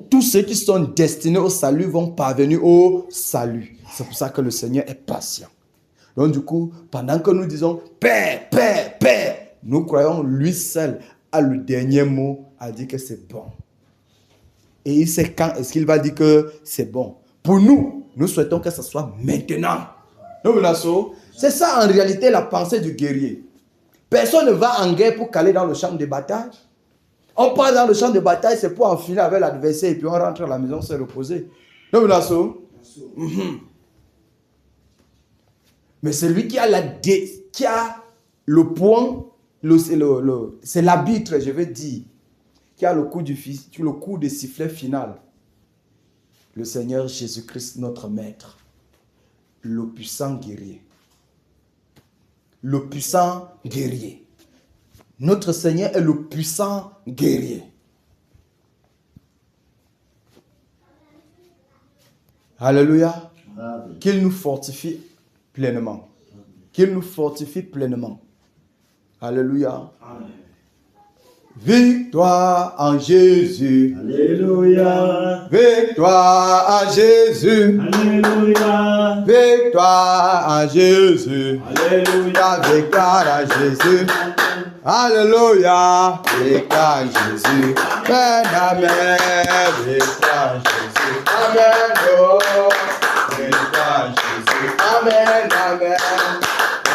Tous ceux qui sont destinés au salut vont parvenir au salut. C'est pour ça que le Seigneur est patient. Donc du coup, pendant que nous disons paix, paix, paix, nous croyons lui seul a le dernier mot à dire que c'est bon. Et il sait quand est-ce qu'il va dire que c'est bon. Pour nous, nous souhaitons que ce soit maintenant. C'est ça en réalité la pensée du guerrier. Personne ne va en guerre pour caler dans le champ de bataille. On part dans le champ de bataille, c'est pour en finir avec l'adversaire et puis on rentre à la maison se reposer. Mais celui qui a le point, c'est l'arbitre, je veux dire, qui a le coup de sifflet final. Le Seigneur Jésus-Christ, notre Maître, le puissant guerrier. Le puissant guerrier. Notre Seigneur est le puissant guerrier. Alléluia. Qu'il nous fortifie pleinement. Qu'il nous fortifie pleinement. Alléluia. Amen. Victoire en Jésus. Alléluia. Victoire en Jésus. Alléluia. Victoire en Jésus. Alléluia. Victoire en Jésus. Alléluia. Victoire en Jésus. Amen, amen. Victoire en Jésus. Amen. Oh. Victoire en Jésus. Amen, amen.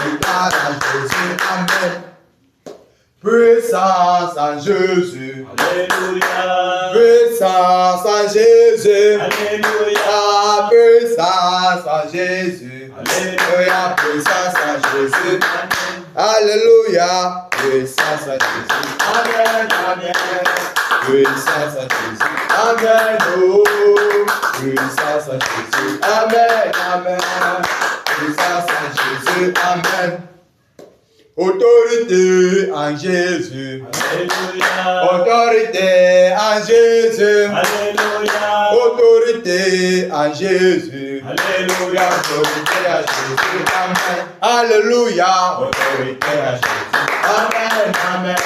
Victoire en Jésus. Amen. Puissance en Jésus. Alléluia. Puissance en Jésus. Alléluia. Puissance en Jésus. Alléluia. Puissance en Jésus. Alléluia. Puissance en Jésus. Amen. Amen. Puissance à Jésus. Amen. Oh, puissance à Jésus. Amen. Amen. Puissance à Jésus. Amen. Autorité en Jésus. Alléluia. Autorité en Jésus. Alléluia. Autorité en Jésus. Alléluia. Autorité à Jésus. Amen. Alléluia. Autorité à Jésus. Amen. Amen.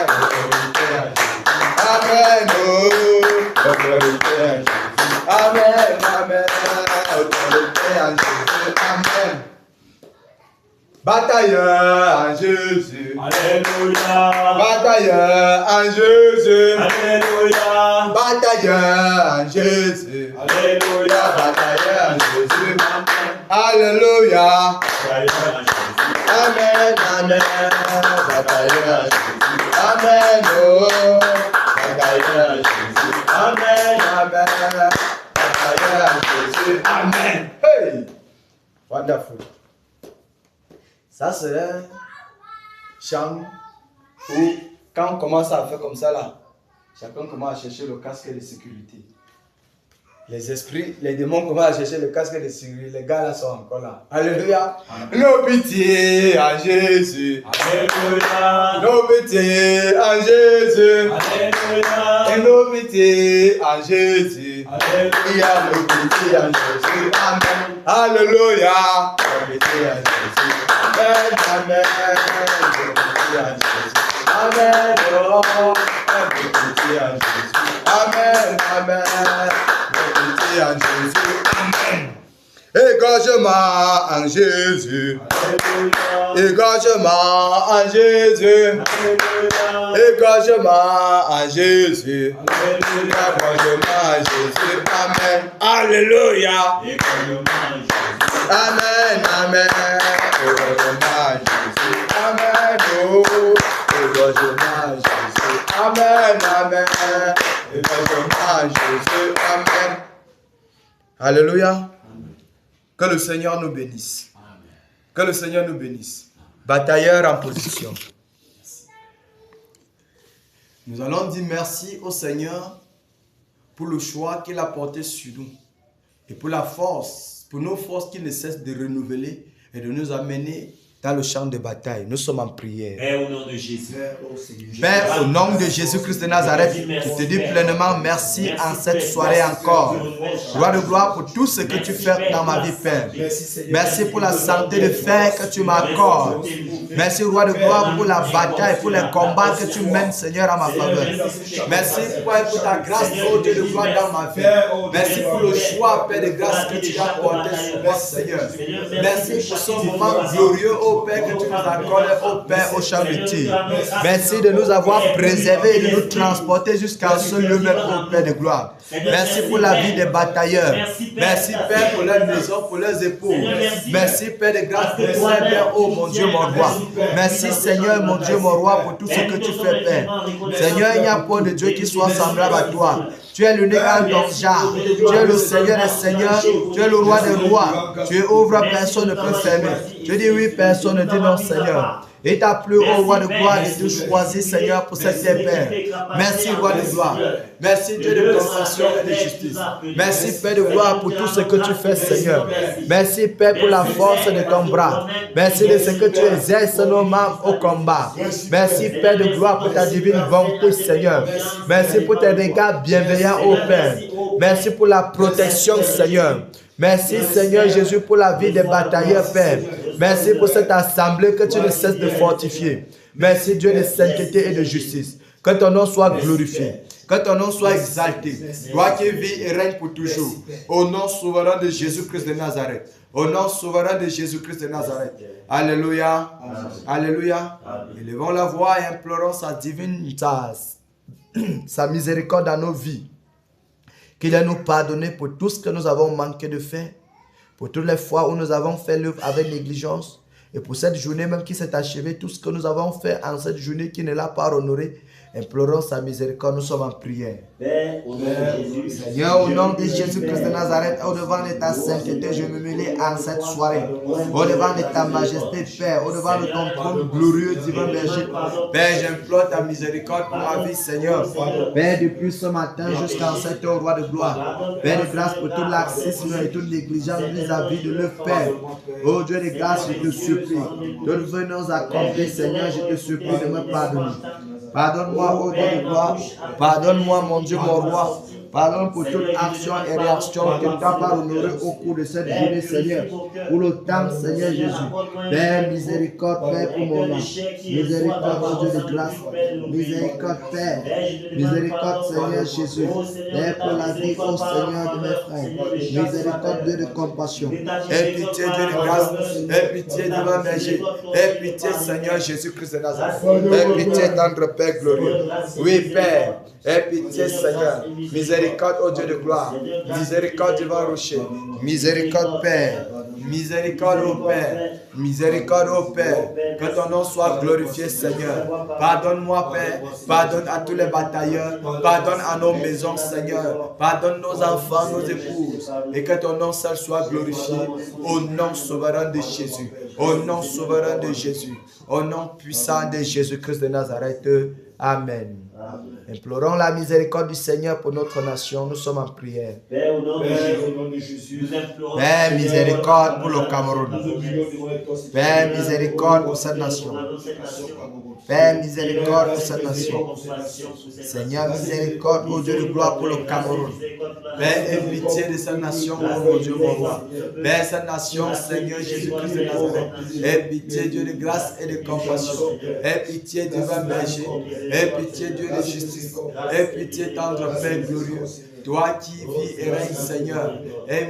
Autorité à Jésus. Amen. Oh, autorité à Jésus. Amen. Amen. Autorité à Jésus. Amen. Batailleur en Jésus. Alléluia. Batailleur en Jésus. Alléluia. Batailleur en Jésus. Alléluia. Batailleur en Jésus. Alléluia. Amen. Amen. Batailleur en Jésus. Amen. Oh. Batailleur en Jésus. Amen. Amen. Batailleur en Jésus. Amen. Hey. Wonderful. Ça, c'est un chant où, quand on commence à faire comme ça, là, chacun commence à chercher le casque de sécurité. Les esprits, les démons commencent à chercher le casque de sécurité. Les gars là sont encore là. Alléluia. Nos pitiés à Jésus. Alléluia. Nos pitiés à Jésus. Alléluia. Et nos pitiés à Jésus. Alléluia. Nos pitiés à Jésus. Amen. Alléluia. Nos pitiés à Jésus. Amen. Amen. Nos pitiés à Jésus. Amen. Oh, nos pitiés à Jésus. Amen. Amen. Nos pitiés à Jésus. Amen. Égorgement en Jésus. Alléluia. Égorgement en Jésus. Alléluia. Égorgement en Jésus. Alléluia. Égorgement en Jésus. Amen. Alléluia. Amen. Amen. Égorgement en Jésus. Amen. Oh. Égorgement en Jésus. Amen. Amen. Égorgement en Jésus. Amen. Alléluia. Que le Seigneur nous bénisse. Que le Seigneur nous bénisse. Batailleur en position. Nous allons dire merci au Seigneur pour le choix qu'il a porté sur nous et pour la force, pour nos forces qu'il ne cesse de renouveler et de nous amener dans le champ de bataille. Nous sommes en prière. Père, au nom de Jésus. Père, au nom de Jésus-Christ de Nazareth, je te dis pleinement merci en cette soirée encore. Gloire de gloire pour tout ce que tu fais dans ma vie, Père. Merci pour la santé de fer que tu m'accordes. Merci, roi de gloire, pour la bataille, pour les combats que tu mènes, Seigneur, à ma faveur. Merci pour ta grâce, ô Dieu de gloire, dans ma vie. Merci pour le choix, Père de grâce, que tu as porté sur moi, Seigneur. Merci pour ce moment glorieux, ô Père, que tu nous accordes, ô Père, au champ de tir. Merci de nous avoir préservés et de nous transporter jusqu'à ce lieu même, ô Père de gloire. Merci pour la vie des batailleurs. Merci, Père, pour leur maison, pour leurs épaules. Merci, Père de grâce, pour toi, Père, ô mon Dieu, mon roi. Merci, Seigneur, mon Dieu, mon roi, pour tout ce que tu fais, Père. Seigneur, il n'y a point de Dieu qui soit semblable à toi. Tu es l'unique en ton genre. Tu es le Seigneur des seigneurs. Tu es le roi des rois. Tu ouvres, personne ne peut fermer. Tu dis oui, personne ne dit non, Seigneur. Et t'as plu au roi de gloire de te choisir, Seigneur, pour cette terre, Père. Merci, roi de gloire. Merci, Dieu de compassion et de justice. Merci, Père de gloire, pour tout ce que tu fais, Seigneur. Merci, Père, pour la force de ton bras. Merci de ce que tu exerces nos membres au combat. Merci, Père de gloire, pour ta divine bonté, Seigneur. Merci pour tes regards bienveillants, ô Père. Merci pour la protection, Seigneur. Merci, Seigneur Jésus, pour la vie des batailleurs, Père. Merci pour cette assemblée que tu ne cesses de fortifier. Merci, Dieu de sainteté et de justice. Que ton nom soit glorifié. Que ton nom soit exalté. Toi qui vis et règne pour toujours. Au nom souverain de Jésus-Christ de Nazareth. Au nom souverain de Jésus-Christ de Nazareth. Alléluia. Alléluia. Élevons la voix et implorons sa divine sa miséricorde dans nos vies. Qu'il a nous pardonné pour tout ce que nous avons manqué de faire, pour toutes les fois où nous avons fait l'œuvre avec négligence, et pour cette journée même qui s'est achevée, tout ce que nous avons fait en cette journée qui ne l'a pas honoré, Implorons sa miséricorde, nous sommes en prière. Père, au nom de Jésus. Seigneur, au nom de Jésus-Christ de Nazareth, au devant de ta sainteté, je me mêle en cette soirée. Au devant de ta majesté, Père, au devant de ton trône glorieux, divin berger. Père, j'implore ta miséricorde pour ma vie, Seigneur. Père, depuis ce matin jusqu'à cette heure, roi de gloire. Père de grâce pour tout laxisme et toute négligence vis-à-vis de leur Père. Oh Dieu de grâce, je te supplie. De nous venons accomplir, Seigneur, je te supplie de me pardonner. Pardonne-moi, ô Dieu de gloire. Pardonne-moi, mon Dieu, mon roi. Pardonne pour toute action et réaction que tu n'as pas honorée au cours de cette journée, Seigneur. Pour le temps, Seigneur Jésus. Père, miséricorde, Père, pour mon âme. Miséricorde, ô Dieu de grâce. Miséricorde, Père. Miséricorde, Seigneur Jésus. Père, pour la vie, ô Seigneur de mes frères. Miséricorde, Dieu de compassion. Aie pitié, Dieu de grâce. Aie pitié, divin berger. Aie pitié, Seigneur Jésus-Christ de Nazareth. Aie pitié, tendre Père glorieux. Oui, Père. Aie pitié, Seigneur. Miséricorde, ô Dieu de gloire. Miséricorde, divin rocher. Miséricorde, Père. Miséricorde, ô Père. Miséricorde, ô Père. Que ton nom soit glorifié, Seigneur. Pardonne-moi, Père. Pardonne à tous les batailleurs. Pardonne à nos maisons, Seigneur. Pardonne nos enfants, nos épouses. Et que ton nom seul soit glorifié. Au nom souverain de Jésus. Au nom souverain de Jésus. Au nom puissant de Jésus-Christ de Nazareth. Amen. Implorons la miséricorde du Seigneur pour notre nation. Nous sommes en prière. Père, au nom de Jésus, nous implorons. Père, miséricorde pour le Cameroun. Père, miséricorde pour cette nation. Père, miséricorde pour cette nation. Seigneur, miséricorde, ô Dieu de gloire, pour le Cameroun. Père, aie pitié de cette nation, ô mon Dieu, mon roi. Père, cette nation, Seigneur Jésus-Christ de Nazareth. Aie pitié, Dieu de grâce et de compassion. Aie pitié, divin berger. Aie pitié, Dieu de justice. Aie pitié, tendre Père glorieux. Toi qui vis et règnes, Seigneur, aie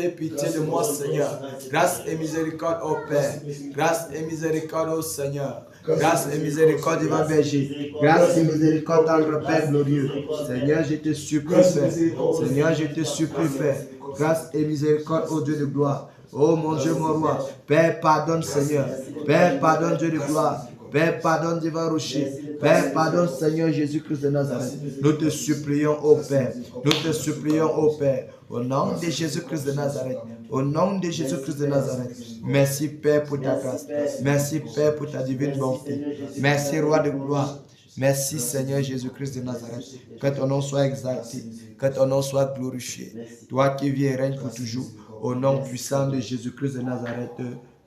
pitié de moi, Seigneur. Grâce et miséricorde, ô Père. Grâce et miséricorde, ô Seigneur. Grâce et miséricorde, divin berger. Grâce et miséricorde, tendre Père glorieux. Seigneur, je te supplie, Père. Seigneur, je te supplie, Père. Grâce et miséricorde, ô Dieu de gloire. Oh mon Dieu, mon roi. Père, pardonne, Seigneur. Père, pardonne, Dieu de gloire. Père, pardonne, divin rocher. Père, pardonne, Seigneur Jésus-Christ de Nazareth. Nous te supplions, ô Père. Nous te supplions, ô Père. Au nom de Jésus-Christ de Nazareth. Au nom de Jésus-Christ de Nazareth. Merci, Père, pour ta grâce. Merci, Père, pour ta divine bonté. Merci, Roi de gloire. Merci, Seigneur Jésus-Christ de Nazareth. Que ton nom soit exalté. Que ton nom soit glorifié. Toi qui vis et règnes pour toujours. Au nom puissant de Jésus-Christ de Nazareth.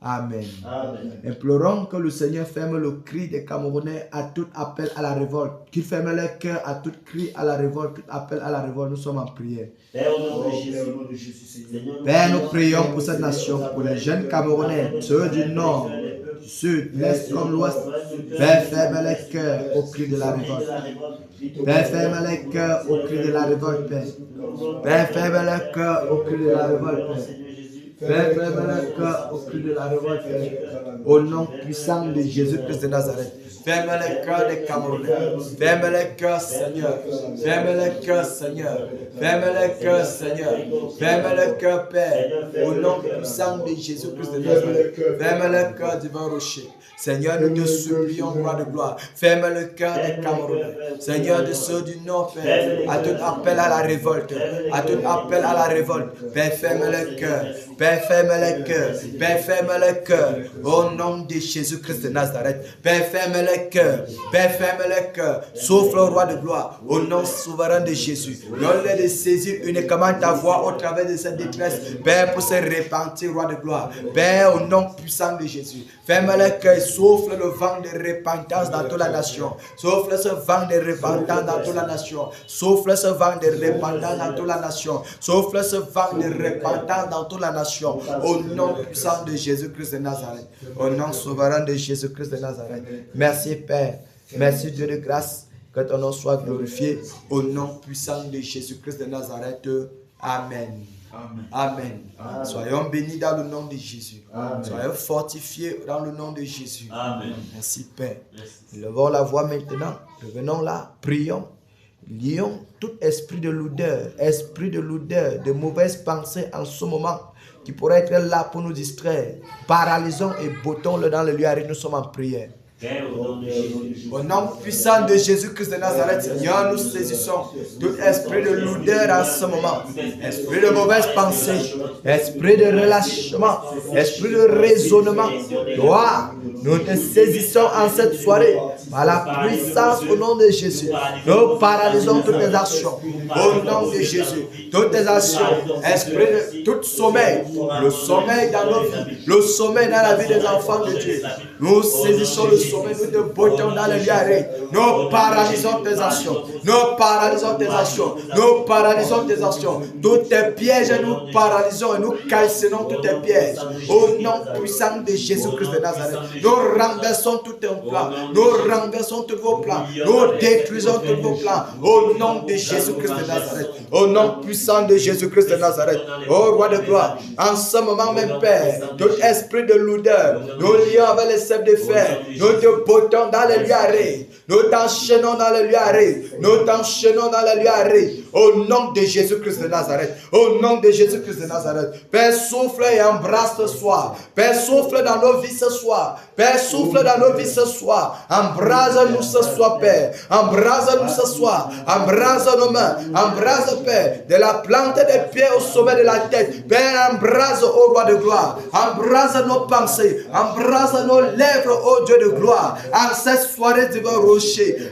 Amen. Amen. Implorons que le Seigneur ferme le cri des Camerounais à tout appel à la révolte. Qu'il ferme leur cœur à tout cri à la révolte, tout appel à la révolte. Nous sommes en prière. Père, au nom de Jésus. Père, nous prions pour cette nation, pour les jeunes Camerounais, ceux du nord, du sud, l'est comme l'ouest. Père, ferme les cœurs au cri de la révolte. Père, ferme les cœurs au cri de la révolte, Père. Père, ferme les cœurs au cri de la révolte, Père. Père, ferme le cœur au cri de la révolte, au nom puissant de Jésus-Christ de Nazareth. Ferme le cœur des Camerounais. Ferme le cœur, Seigneur. Ferme le cœur, Seigneur. Ferme le cœur, Seigneur. Ferme le cœur, Père, au nom puissant de Jésus-Christ de Nazareth. Ferme le cœur, divin rocher. Seigneur, nous te supplions, roi de gloire. Ferme le cœur des Camerounais. Seigneur, de ceux du nord, Père, à tout appel à la révolte. À tout appel à la révolte. Père, ferme le cœur. Père, ferme le cœur. Père, ferme le cœur. Au nom de Jésus-Christ de Nazareth. Père, ferme le cœur. Père, ferme le cœur. Souffle, roi de gloire. Au nom souverain de Jésus. Donne-le de saisir uniquement ta voix au travers de cette détresse. Père, pour se repentir, roi de gloire. Père, au nom puissant de Jésus. Ferme le cœur. Souffle le vent de repentance dans toute la nation. Souffle ce vent de repentance dans toute la nation. Souffle ce vent de repentance dans toute la nation. Souffle ce vent de repentance dans toute la nation. Au nom puissant de Jésus-Christ de Nazareth. Au nom souverain de Jésus-Christ de Nazareth. Merci Père. Merci Dieu de grâce. Que ton nom soit glorifié. Au nom puissant de Jésus-Christ de Nazareth. Amen. Amen. Amen. Amen. Soyons bénis dans le nom de Jésus. Amen. Soyons fortifiés dans le nom de Jésus. Amen. Merci Père. Levons la voix maintenant. Revenons là. Prions. Lions tout esprit de lourdeur, de mauvaises pensées en ce moment qui pourrait être là pour nous distraire. Paralysons et bottons-le dans le lieu aride. Nous sommes en prière. Au nom puissant de Jésus-Christ de Nazareth, Seigneur, nous saisissons tout esprit de lourdeur en ce moment, esprit de mauvaise pensée, esprit de relâchement, esprit de raisonnement. Toi, nous te saisissons en cette soirée par la puissance au nom de Jésus. Nous paralysons toutes les actions au nom de Jésus. Toutes les actions, esprit de tout sommeil, le sommeil dans nos vies, le sommeil dans la vie des enfants de Dieu. Nous saisissons le sommeil, nous te bottons dans les lieux. Nous paralysons tes actions. Nous paralysons tes actions. Nous paralysons tes actions. Tous tes pièges, nous paralysons et nous calcinons tous tes pièges. Au nom puissant de Jésus-Christ de Nazareth, nous renversons tous tes plans. Nous renversons tous vos plans. Nous détruisons tous vos plans. Au nom de Jésus-Christ de Nazareth. Au nom puissant de Jésus-Christ de Nazareth. Ô roi de gloire, en ce moment même, Père, tout esprit de lourdeur, nous lions avec les cèpes de fer. Nous te bottons dans les lieux arrêts. Nous t'enchaînons dans les lieux arrêts. Nous t'enchaînons dans les lieux arrêts. Au nom de Jésus-Christ de Nazareth. Au nom de Jésus-Christ de Nazareth. Père, souffle et embrasse ce soir. Père, souffle dans nos vies ce soir. Père, souffle dans nos vies ce soir. Embrase-nous ce soir, Père. Embrase-nous ce soir. Embrase nos mains. Embrase, Père, de la plante des pieds au sommet de la tête. Père, embrase, ô roi de gloire. Embrase nos pensées. Embrase nos lèvres, ô Dieu de gloire. En cette soirée divin rocher.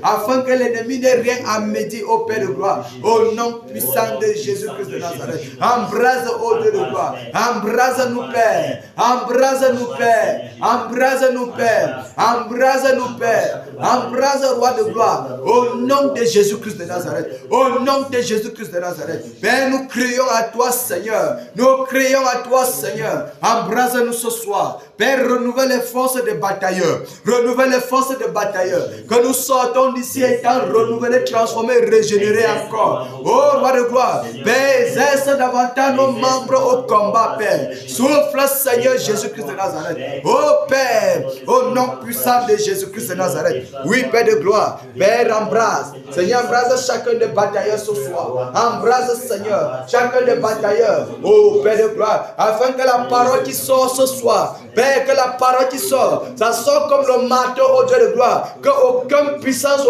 Afin que l'ennemi n'ait rien à médire, ô Père de gloire. Au nom puissant de Jésus-Christ de Nazareth. Embrase, ô Dieu de gloire. Embrase-nous, Père. Embrase-nous, Père. Embrase-nous, Père. Embrase-nous, Père. Embrase, roi de gloire. Au nom de Jésus-Christ de Nazareth. Au nom de Jésus-Christ de Nazareth. Père, nous crions à toi, Seigneur. Nous crions à toi, Seigneur. Embrase-nous ce soir. Père, renouvelle les forces des batailleurs. Renouvelle les forces des batailleurs. Que nous sortons d'ici étant renouvelés, transformés, régénérés encore. Oh, roi de gloire. Père, exerce davantage nos membres au combat, Père. Souffle, Seigneur Jésus-Christ de Nazareth. Oh, Père, au nom puissant de Jésus-Christ de Nazareth. Oui, Père de gloire. Père, embrasse. Seigneur, embrasse chacun des batailleurs ce soir. Embrasse, Seigneur, chacun des batailleurs. Oh, Père de gloire. Afin que la parole qui sort ce soir, Père, que la parole qui sort, ça sort comme le marteau, oh Dieu de gloire. Qu'aucune puissance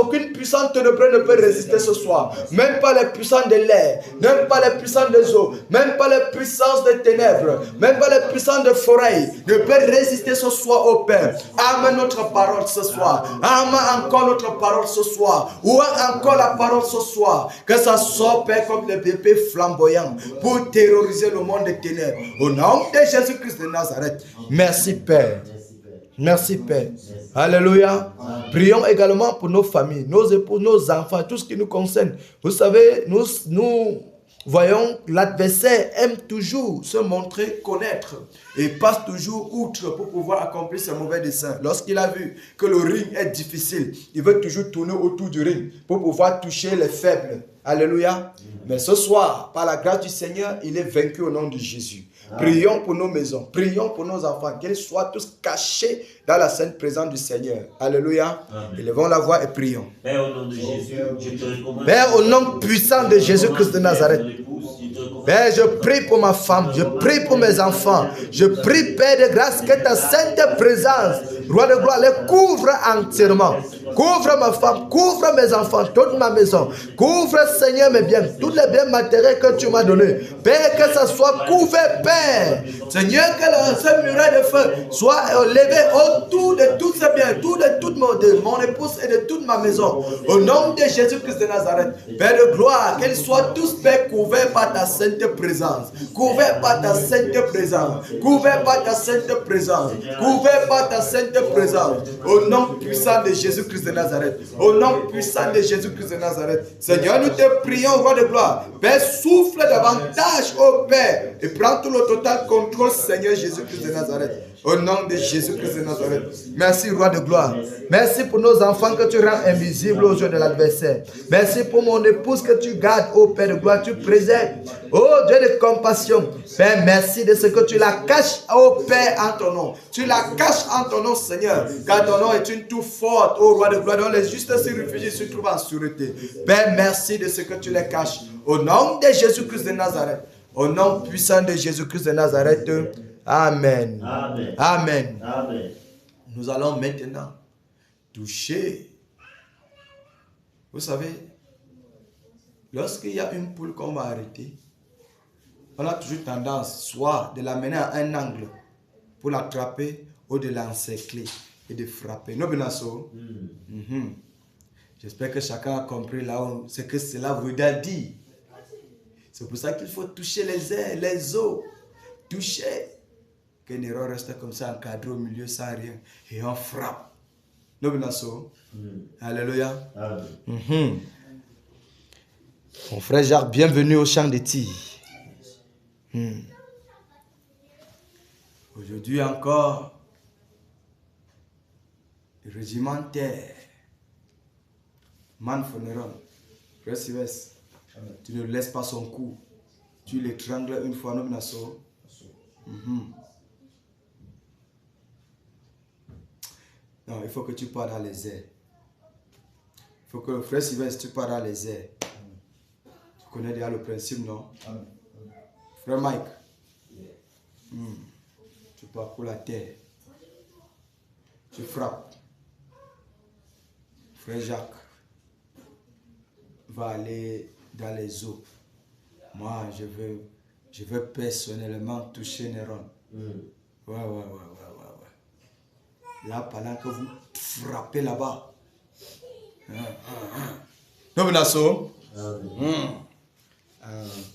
ténébreuse ne peut résister ce soir. Même pas les puissances de l'air, même pas les puissances des eaux, même pas les puissances des ténèbres, même pas les puissances de forêt ne peut résister ce soir, oh Père. Amène notre parole ce soir. Amène encore notre parole ce soir. Ou encore la parole ce soir. Que ça sorte, Père, comme des bébés flamboyants pour terroriser le monde des ténèbres. Au nom de Jésus-Christ de Nazareth. Merci, Père. Merci, Père. Alléluia. Prions également pour nos familles, nos épouses, nos enfants, tout ce qui nous concerne. Vous savez, nous voyons l'adversaire aime toujours se montrer connaître et passe toujours outre pour pouvoir accomplir ses mauvais desseins. Lorsqu'il a vu que le ring est difficile, il veut toujours tourner autour du ring pour pouvoir toucher les faibles. Alléluia. Mais ce soir, par la grâce du Seigneur, il est vaincu au nom de Jésus. Prions pour nos maisons, prions pour nos enfants, qu'ils soient tous cachés dans la sainte présence du Seigneur. Alléluia. Élevons la voix et prions. Père, au nom de Jésus, je te recommande. Père, au nom puissant de Jésus-Christ de Nazareth. Père, je prie pour ma femme, je prie pour mes enfants. Je prie, Père de grâce, que ta sainte présence, roi de gloire, les couvre entièrement. Couvre ma femme, couvre mes enfants, toute ma maison. Couvre, Seigneur, mes biens, tous les biens matériels que tu m'as donnés. Père, que ça soit couvert, Père. Seigneur, que ce muraille de feu soit levé autour de tous ces biens, de mon épouse et de toute ma maison. Au nom de Jésus-Christ de Nazareth, Père de gloire, qu'ils soient tous, Père, couverts par ta sainte présence. Couverts par ta sainte présence. Couverts par ta sainte présence. Couverts par ta sainte présence. Au nom puissant de Jésus-Christ de Nazareth. Au nom puissant de Jésus-Christ de Nazareth. Seigneur, nous te prions, roi de gloire. Père, souffle davantage, ô Père, et prends tout le total contrôle, Seigneur Jésus-Christ de Nazareth. Au nom de Jésus-Christ de Nazareth. Merci, roi de gloire. Merci pour nos enfants que tu rends invisibles aux yeux de l'adversaire. Merci pour mon épouse que tu gardes, ô Père de gloire, tu préserves. Ô Dieu de compassion. Père, merci de ce que tu la caches, ô Père, en ton nom. Tu la caches en ton nom, Seigneur. Car ton nom est une tour forte, ô roi de gloire, dont les justes se réfugient, se trouvent en sûreté. Père, merci de ce que tu les caches. Au nom de Jésus-Christ de Nazareth. Au nom puissant de Jésus-Christ de Nazareth. Amen. Amen. Amen. Amen. Nous allons maintenant toucher. Vous savez, lorsqu'il y a une poule qu'on va arrêter, on a toujours tendance soit de l'amener à un angle pour l'attraper ou de l'encercler et de frapper. Non, Benasso? J'espère que chacun a compris là ce que cela veut dire. C'est pour ça qu'il faut toucher les airs, les os. Toucher. Qu'une erreur reste comme ça encadré au milieu sans rien. Et on frappe. Non, Benasso? Alléluia. Mon frère Jacques, bienvenue au champ de tir. Aujourd'hui encore, le régimentaire, Manfoneron, frère Sylvestre, tu ne laisses pas son coup. Tu l'étrangles une fois, non, Benasso? Non, il faut que tu pars dans les airs. Il faut que le frère Sylvestre, tu pars dans les airs. Tu connais déjà le principe, non? Frère Mike, tu parcours la terre. Tu frappes. Frère Jacques va aller dans les eaux. Moi, je veux personnellement toucher Néron. Ouais. Là, pendant que vous frappez là-bas. Non, Benasso?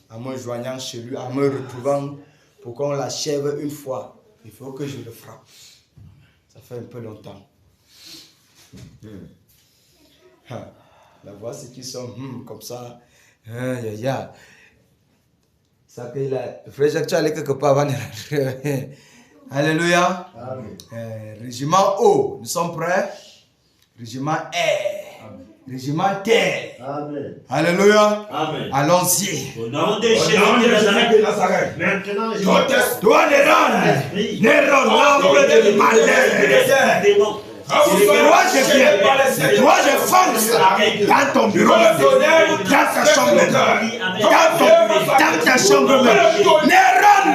En me joignant chez lui, en me retrouvant pour qu'on l'achève une fois, il faut que je le frappe. Ça fait un peu longtemps. La voix, c'est qu'ils sont comme ça. Ça que le frère Jacques, tu allais quelque part avant de rentrer. Alléluia. Régiment O, nous sommes prêts? Régiment R. Régiment Terre. Alléluia. Allons-y. Au nom de Jésus de Nazareth. Maintenant, toi, Néron, l'ombre de malheur. Toi, je fonce dans ton bureau, dans ta chambre, dans ta chambre. Néron,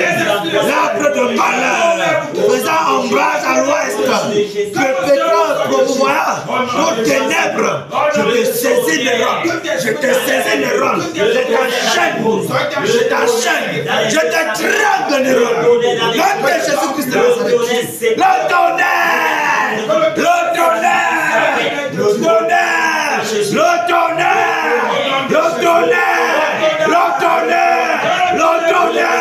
le l'arbre de malheur, faisant ombrage à l'ouest, le pétrole promouvoyant nos ténèbres. Je te saisis les rangs, je te saisis les rangs, je t'enchaîne, je te tremble les rangs. Nom de Jésus-Christ de Nazareth, le tonnerre, le tonnerre, le tonnerre, le tonnerre, le tonnerre, le tonnerre, le tonnerre.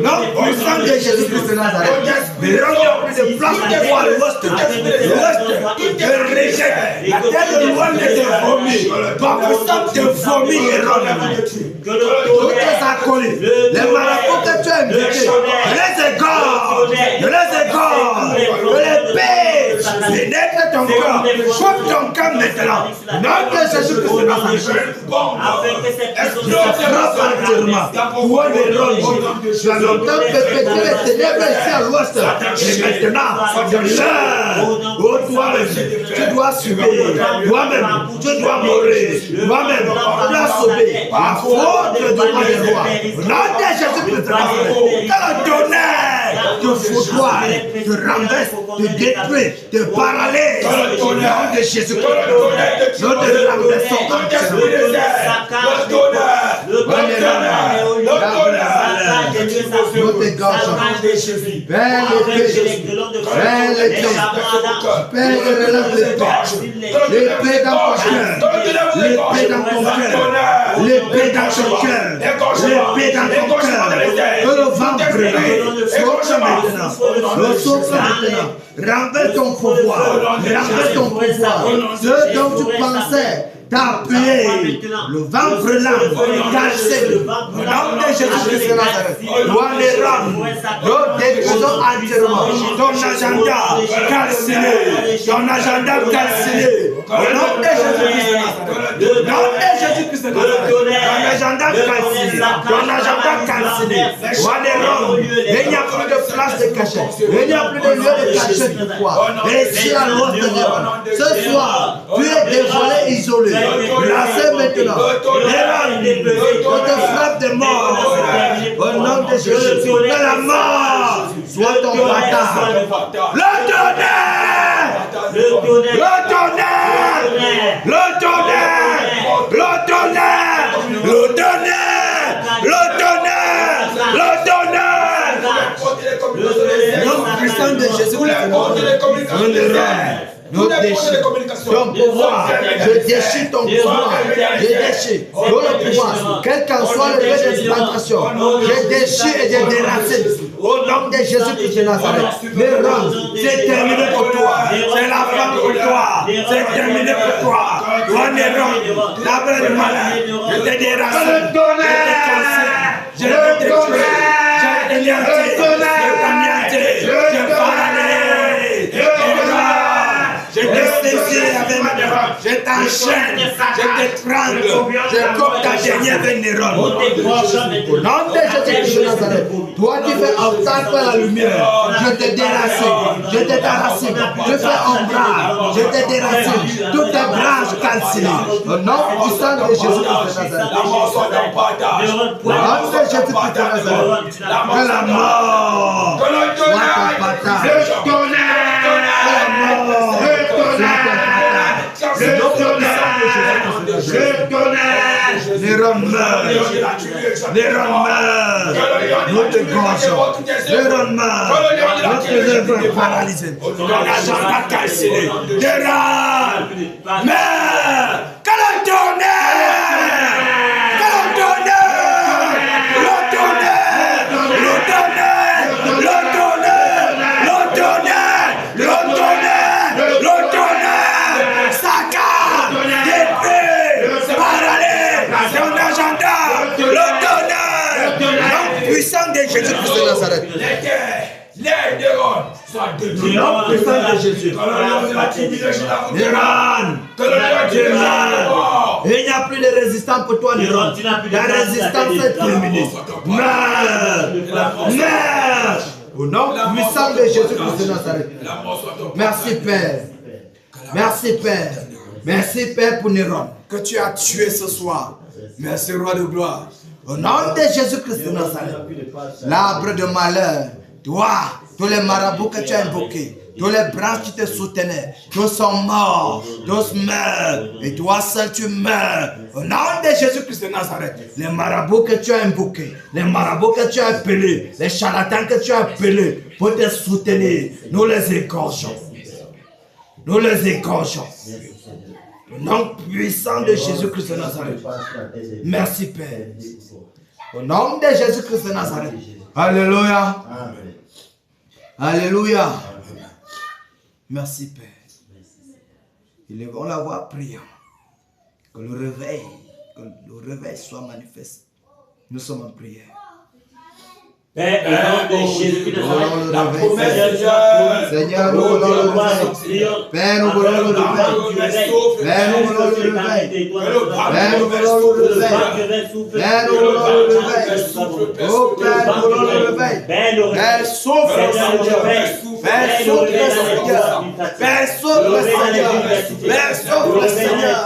Non, puissant de Jésus-Christ de Nazareth, mais rendons plus de place pour l'ouest. L'ouest te rejette. La terre de l'ouest te vomit. Toi, puissant te vomit et tous tes acolytes, les marabouts que tu as invités, je les égore, je les paie, pénètre ton corps, coupe ton cœur maintenant. Non, de Jésus-Christ de Nazareth, frappe entièrement. Toi, les rôles, tu as longtemps perpétué les ténèbres ici à l'ouest. Et maintenant, c'est l'heure où toi-même, tu dois subir. Toi-même, tu dois mourir. Toi-même, tu dois sauver. À faute de droit des rois. Nom de Jésus-Christ de Nazareth, que le tonnerre te foutoie, te renverse, te détruit, te paralyse. Au nom de Jésus-Christ, nous te renversons comme nous te gorgeons. Père l'épée dans ton cœur, l'épée dans ton cœur, l'épée dans ton cœur, l'épée dans ton cœur, que le vent brûle, souffle maintenant, le souffle maintenant, renverse ton pouvoir, renverse ton pouvoir, ce dont tu pensais t'appuyer, le vent brûlant, cassé, le nom de Jésus-Christ de Nazareth, doit les rendre, nous détruisons entièrement ton agenda calciné, ton agenda calciné, au nom de Jésus-Christ de Nazareth, au nom de Jésus-Christ de Nazareth. Ton agenda cancellé. Ton agenda cancellé. Roi des rois. Il n'y a plus de place de cachet. Il n'y a plus de lieu de cachet pour toi. Et si la loi de Dieu, ce soir, tu es dévoilé, isolé. Placé maintenant. On te frappe de mort. Au nom de Jésus, que la mort soit ton bâtard. Le tonnerre! Le tonnerre! Le tonnerre! Le tonnerre! Le tonnerre! Le tonnerre! Le tonnerre! Nom puissant de Jésus-Christ. Nous déchire ton pouvoir, je déchire ton pouvoir, je déchire le pouvoir, quel qu'en soit le lieu d'exploitation, je déchire et je déracine au nom de Jésus-Christ de Nazareth. Néron, c'est terminé pour toi, c'est la fin pour toi, c'est terminé pour toi. Toi Néron, la vraie de malade, je te déracine, je te casse, je te détruis, je te anéantis, je te paralysé. Je te saisis avec ma main, je t'enchaîne, je t'étrangle, je coupe ta dernière vénéron. Au nom de Jésus-Christ de Nazareth, toi qui fais obstacle à la lumière, je te déracine, je te déracine, je fais ombrage, je te déracine, toutes tes branches calcinées. Au nom puissant de Jésus-Christ de Nazareth. Au nom de Jésus-Christ de Nazareth, que la mort soit ton bâtard. Que la mort. Je connais Néron meurt. Néron meurt. Nous te gorgeons. Néron meurt. Notre œuvre est paralysée. Ton agenda calciné. Néron meurt. Que le tonnerre. Que le tonnerre. Le tonnerre. Le tonnerre. Le tonnerre. Le tonnerre. Le tonnerre. Le tonnerre. Saccade. Détruit. Paralysé. Ton agenda. Le tonnerre. Nom puissant de Jésus-Christ de Nazareth. Les Néron soient détruits. Nom puissant de Jésus. Néron. Il n'y a plus de résistance pour toi, Néron. La résistance est terminée. Meurs. Meurs. Au nom puissant de Jésus-Christ de Nazareth. Merci Père. Merci Père. Merci Père pour Néron que tu as tué ce soir. Merci Roi de gloire. Au nom de Jésus-Christ de Nazareth. L'arbre de malheur. Toi, tous les marabouts que tu as invoqués, tous les branches qui te soutenaient, tous sont morts, tous meurent, et toi seul tu meurs. Au nom de Jésus-Christ de Nazareth, les marabouts que tu as invoqués, les marabouts que tu as appelés, les charlatans que tu as appelés pour te soutenir, nous les égorgeons. Nous les égorgeons. Au nom puissant de Jésus-Christ de Nazareth. Merci Père. Au nom de Jésus-Christ de Nazareth. Alléluia. Alléluia. Merci Père. Élevons la voix, prions. Que le réveil soit manifeste. Nous sommes en prière. Père, au nom de Jésus de Seigneur, nous voulons le réveil. Père, nous voulons le réveil. Père, nous voulons le réveil. Père, nous voulons le réveil. Père, nous voulons le réveil. Oh Père, nous voulons le réveil. Père, souffle, Seigneur. Père, souffle, Seigneur. Père, souffle, Seigneur. Père, souffle, Seigneur.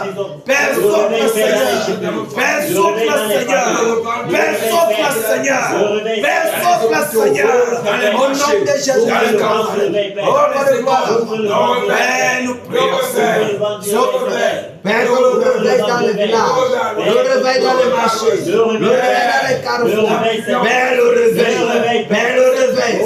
Père, souffle, Seigneur. Père, souffle, Seigneur. Père, souffle, Seigneur. Père, souffle, Seigneur. Au nom de Jésus-Christ. Oh, Père, nous prions, Père. Souffle. Père, le réveil dans le village, le réveil dans le marché, le réveil dans les carrefours. Père, le réveil. Père, le réveil.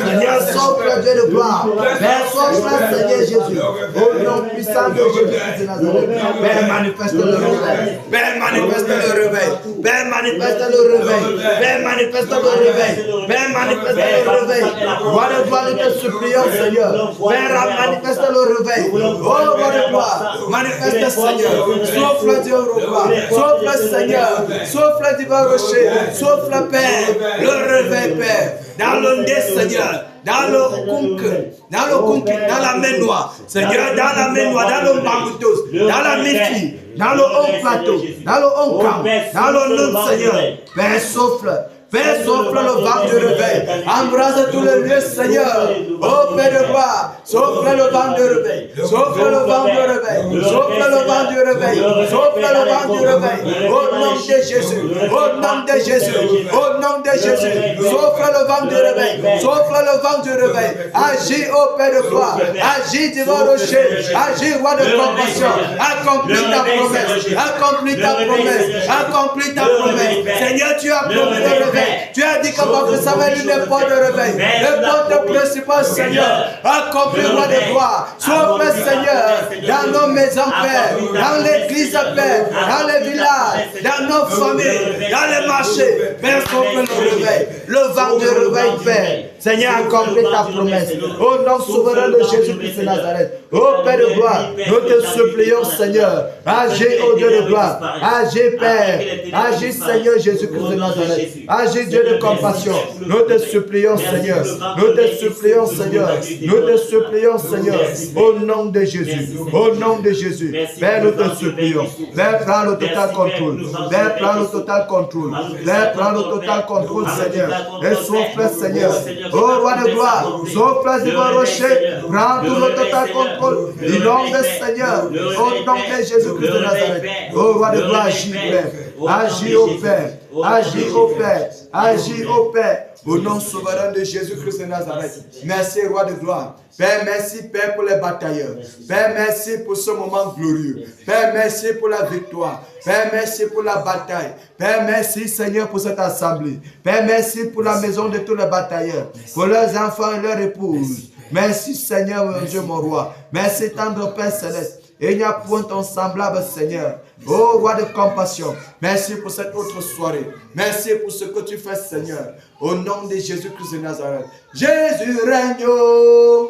Seigneur, souffle, Dieu de gloire. Père, souffle, Seigneur Jésus. Au nom puissant de Jésus-Christ de Nazareth. Père, manifeste le réveil. Père, manifeste le réveil. Père, manifeste le réveil. Père, manifeste le réveil. Père, manifeste le réveil. Roi de gloire, nous te supplions, Seigneur. Père, manifeste le réveil. Oh, Roi de gloire, manifeste, Seigneur. Souffle, Dieu roi. Souffle, Seigneur. Souffle, divin rocher. Souffle, Père. Le réveil, Père. Dans le nez, Seigneur. dans le conque, dans la main noire. Seigneur, dans la main noire, dans le bamboutos, dans la méfie, dans le haut plateau, dans le haut camp, dans le nom de Seigneur. Père, souffle. Père, souffle le vent de réveil. Embrasse tous les lieux, Seigneur. Oh Père de gloire, souffle le vent de réveil. Souffle le vent de réveil. Souffle le vent du réveil. Souffle le vent du réveil. Au nom de Jésus. Au nom de Jésus. Au nom de Jésus. Souffle le vent du réveil. Souffle le vent du réveil. Agis, ô Père de gloire. Agis devant le rocher. Agis, roi de compassion. Accomplis ta promesse. Accomplis ta promesse. Accomplis ta promesse. Seigneur, tu as promis le réveil. Tu as dit que votre Samuel n'est pas de réveil. Le porte principal, Seigneur, accomplis roi de gloire. Sois Père, Seigneur, dans nos maisons, Père, dans l'église, Père, dans les villages, dans nos familles, dans les marchés. Père, souffle le réveil, le vent de réveil, Père. Seigneur, accomplis ta promesse. Au nom souverain de Jésus-Christ de Nazareth. Ô Père de gloire, nous te supplions, Seigneur. Agis, ô Dieu de gloire. Agis, Père. Agis, Seigneur Jésus-Christ de Nazareth. Agis, Dieu de compassion. Nous te supplions, Seigneur. Nous te supplions, Seigneur. Nous te supplions, Seigneur. Au nom de Jésus. Au nom de Jésus. Père, nous te supplions. Père, prends le total contrôle. Père, prends le total contrôle. Père, prends le total contrôle, Seigneur. Et souffle, Seigneur. Oh, roi de gloire. Souffle du rocher. Prends tout le total contrôle. Du nom de Seigneur. Au nom de Jésus-Christ de Nazareth. Oh, roi de gloire, agis, Père. Agis au Père. Agis au Père. Agis au Père. Au nom souverain de Jésus-Christ de Nazareth. Merci, roi de gloire. Père, merci, Père, pour les batailleurs. Père, merci pour ce moment glorieux. Père, merci pour la victoire. Père, merci pour la bataille. Père, merci, Seigneur, pour cette assemblée. Père, merci pour la maison de tous les batailleurs, pour leurs enfants et leurs épouses. Merci, Seigneur, mon Dieu, mon roi. Merci, tendre Père céleste. Et il n'y a point ton semblable, Seigneur. Oh, roi de compassion, merci pour cette autre soirée. Merci pour ce que tu fais, Seigneur. Au nom de Jésus-Christ de Nazareth. Jésus règne.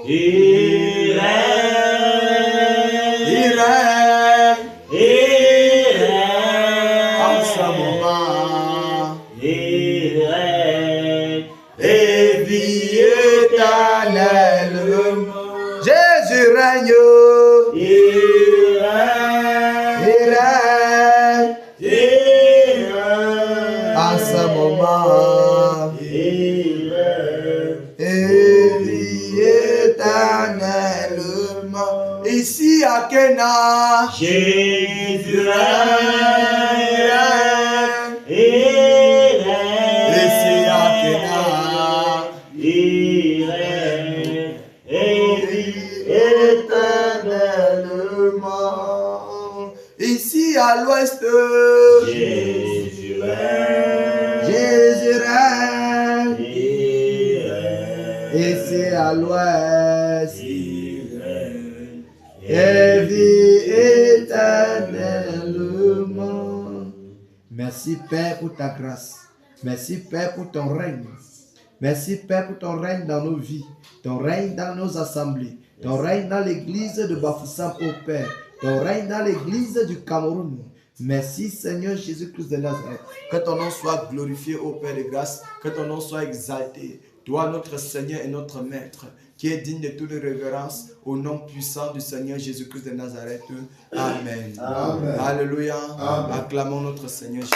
Il règne. Il règne. Il règne. En ce moment. Il règne. Et vie éternelle. Jésus règne. Il règne. Il règne. Il règne. En ce moment. Il règne. Et vie éternellement. Ici à Kéna. Jésus règne. Il règne. Ici à Kéna. Il règne. Et vie éternellement. Ici à l'ouest. Jésus règne. Jésus règne. Il règne. Ici à l'ouest. Il règne. Et vie éternellement. Merci Père pour ta grâce. Merci Père pour ton règne. Merci Père pour ton règne dans nos vies. Ton règne dans nos assemblées. Ton règne dans l'église de Bafoussam, ô Père. Ton règne dans l'église du Cameroun. Merci Seigneur Jésus-Christ de Nazareth. Que ton nom soit glorifié, ô Père de grâce. Que ton nom soit exalté. Toi, notre Seigneur et notre Maître, qui est digne de toute révérence, au nom puissant du Seigneur Jésus-Christ de Nazareth. Amen. Amen. Alléluia. Amen. Acclamons notre Seigneur Jésus.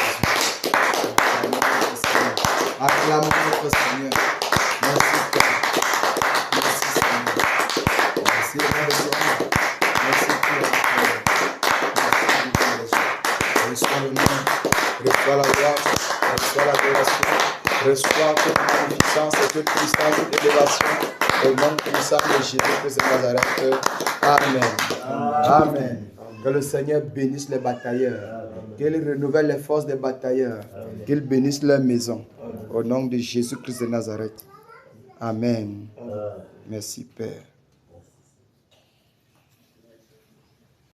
Acclamons notre Seigneur. Merci Père. Merci Seigneur. Merci Père. Merci Père. Reçois le nom, reçois la gloire, reçois la l'adoration, reçois toute magnificence et toute puissance, toute élévation, au nom puissant de Jésus-Christ de Nazareth. Amen. Amen. Que le Seigneur bénisse les batailleurs, qu'il renouvelle les forces des batailleurs, qu'il bénisse leur maison, au nom de Jésus-Christ de Nazareth. Amen. Merci Père.